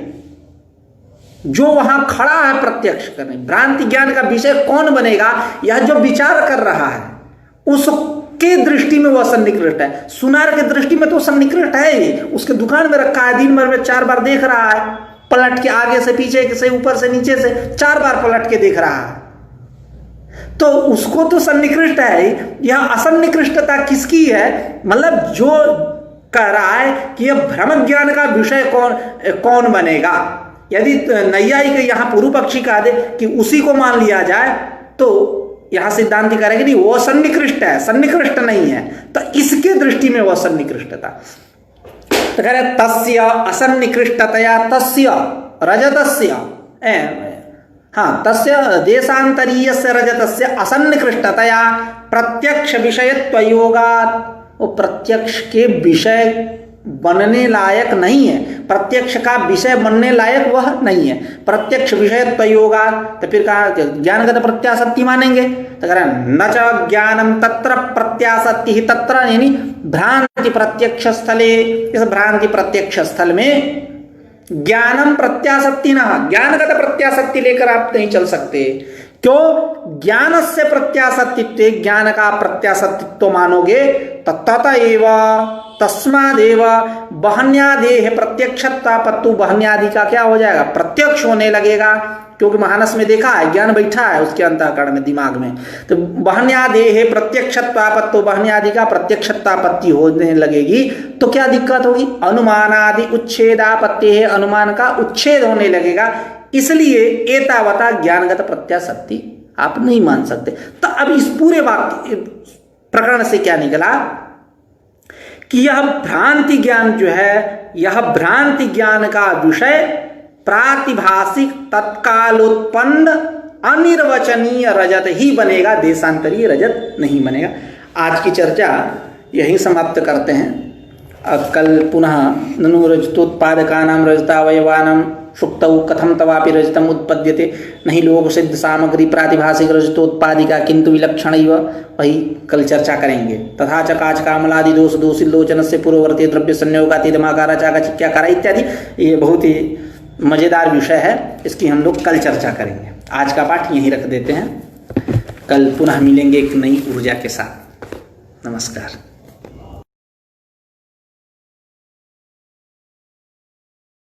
जो वहां खड़ा है प्रत्यक्ष करने, भ्रांति ज्ञान का विषय कौन बनेगा, यह जो विचार कर रहा है उसके दृष्टि में वह सन्निकृष्ट है। सुनार के दृष्टि में तो सन्निकृष्ट है ही, उसके दुकान में रखा है, दिन भर में 4 बार देख रहा है, पलट के आगे से पीछे से ऊपर से नीचे से 4 बार पलट के देख रहा है, तो उसको तो सन्निकृष्ट है। यह असन्निकृष्टता किसकी है? मतलब जो कह रहा है कि यह भ्रम ज्ञान का विषय कौन बनेगा। यदि नैयायिक यहां पूर्व पक्षी कह दे कि उसी को मान लिया जाए, तो यहां सिद्धांति करेंगे नहीं, वो सन्निकृष्ट है, सन्निकृष्ट नहीं है। तो इसके दृष्टि में वह सन्निकृष्टता, तो कह रहे तस्य असन्निकृष्टतया तस्य रजतस्य, हाँ, तस्य देशांतरीयस्य रजतस्य असन्निकृष्टतया प्रत्यक्ष विषयत्वयोगात्, वो प्रत्यक्ष के विषय बनने लायक नहीं है, प्रत्यक्ष का विषय बनने लायक वह नहीं है। प्रत्यक्ष विषयत्वयोगात्, तो फिर कहा ज्ञानगत प्रत्यासक्ति मानेंगे, तो कह रहे न च ज्ञानम तत्र प्रत्यासक्ति ही तत्र, यानी भ्रांति प्रत्यक्ष स्थले, इस भ्रांति प्रत्यक्ष स्थल में ज्ञानम प्रत्यासक्ति न, ज्ञानगत प्रत्यासक्ति लेकर आप नहीं चल सकते। क्यों? ज्ञान से प्रत्यासक्तित्व, ज्ञान का प्रत्यासक्तित्व मानोगे, ततएव तस्मादेव बहन्यादेह प्रत्यक्षतापत्तु, बहन्यादि का क्या हो जाएगा? प्रत्यक्ष होने लगेगा, क्योंकि मानस में देखा है, ज्ञान बैठा है उसके अंतःकरण में, दिमाग में। तो बहन्यादेह प्रत्यक्षत्वापत्तो, बहन्यादि का प्रत्यक्षतापत्ति होने लगेगी, तो क्या दिक्कत होगी? अनुमानादि उच्छेदापत्ति है, अनुमान का उच्छेद होने लगेगा। इसलिए एतावता ज्ञानगत प्रत्यासक्ति आप नहीं मान सकते। तो अब इस पूरे वाक्य प्रकरण से क्या निकला कि यह भ्रांति ज्ञान जो है, यह भ्रांति ज्ञान का विषय प्रातिभाषिक तत्कालोत्पन्न अनिर्वचनीय रजत ही बनेगा, देशांतरीय रजत नहीं बनेगा। आज की चर्चा यही समाप्त करते हैं। अब कल पुनः ननु रजतोत्पादकानां रजतावयवानां सुक्तौ कथम तवापि रजतम उत्पद्यते, नहीं लोक सिद्ध सामग्री प्रातिभाषिक रजतोत्पादिका किंतु विलक्षण, वही कल चर्चा करेंगे। तथा च काच कामलादि दोष दोषी लोचन से पूर्ववर्ती द्रव्य संयोगातीतमाकारा चाका चिक्याकारा इत्यादि, ये बहुत ही मजेदार विषय है, इसकी हम लोग कल चर्चा करेंगे। आज का पाठ यहीं रख देते हैं, कल पुनः मिलेंगे एक नई ऊर्जा के साथ। नमस्कार।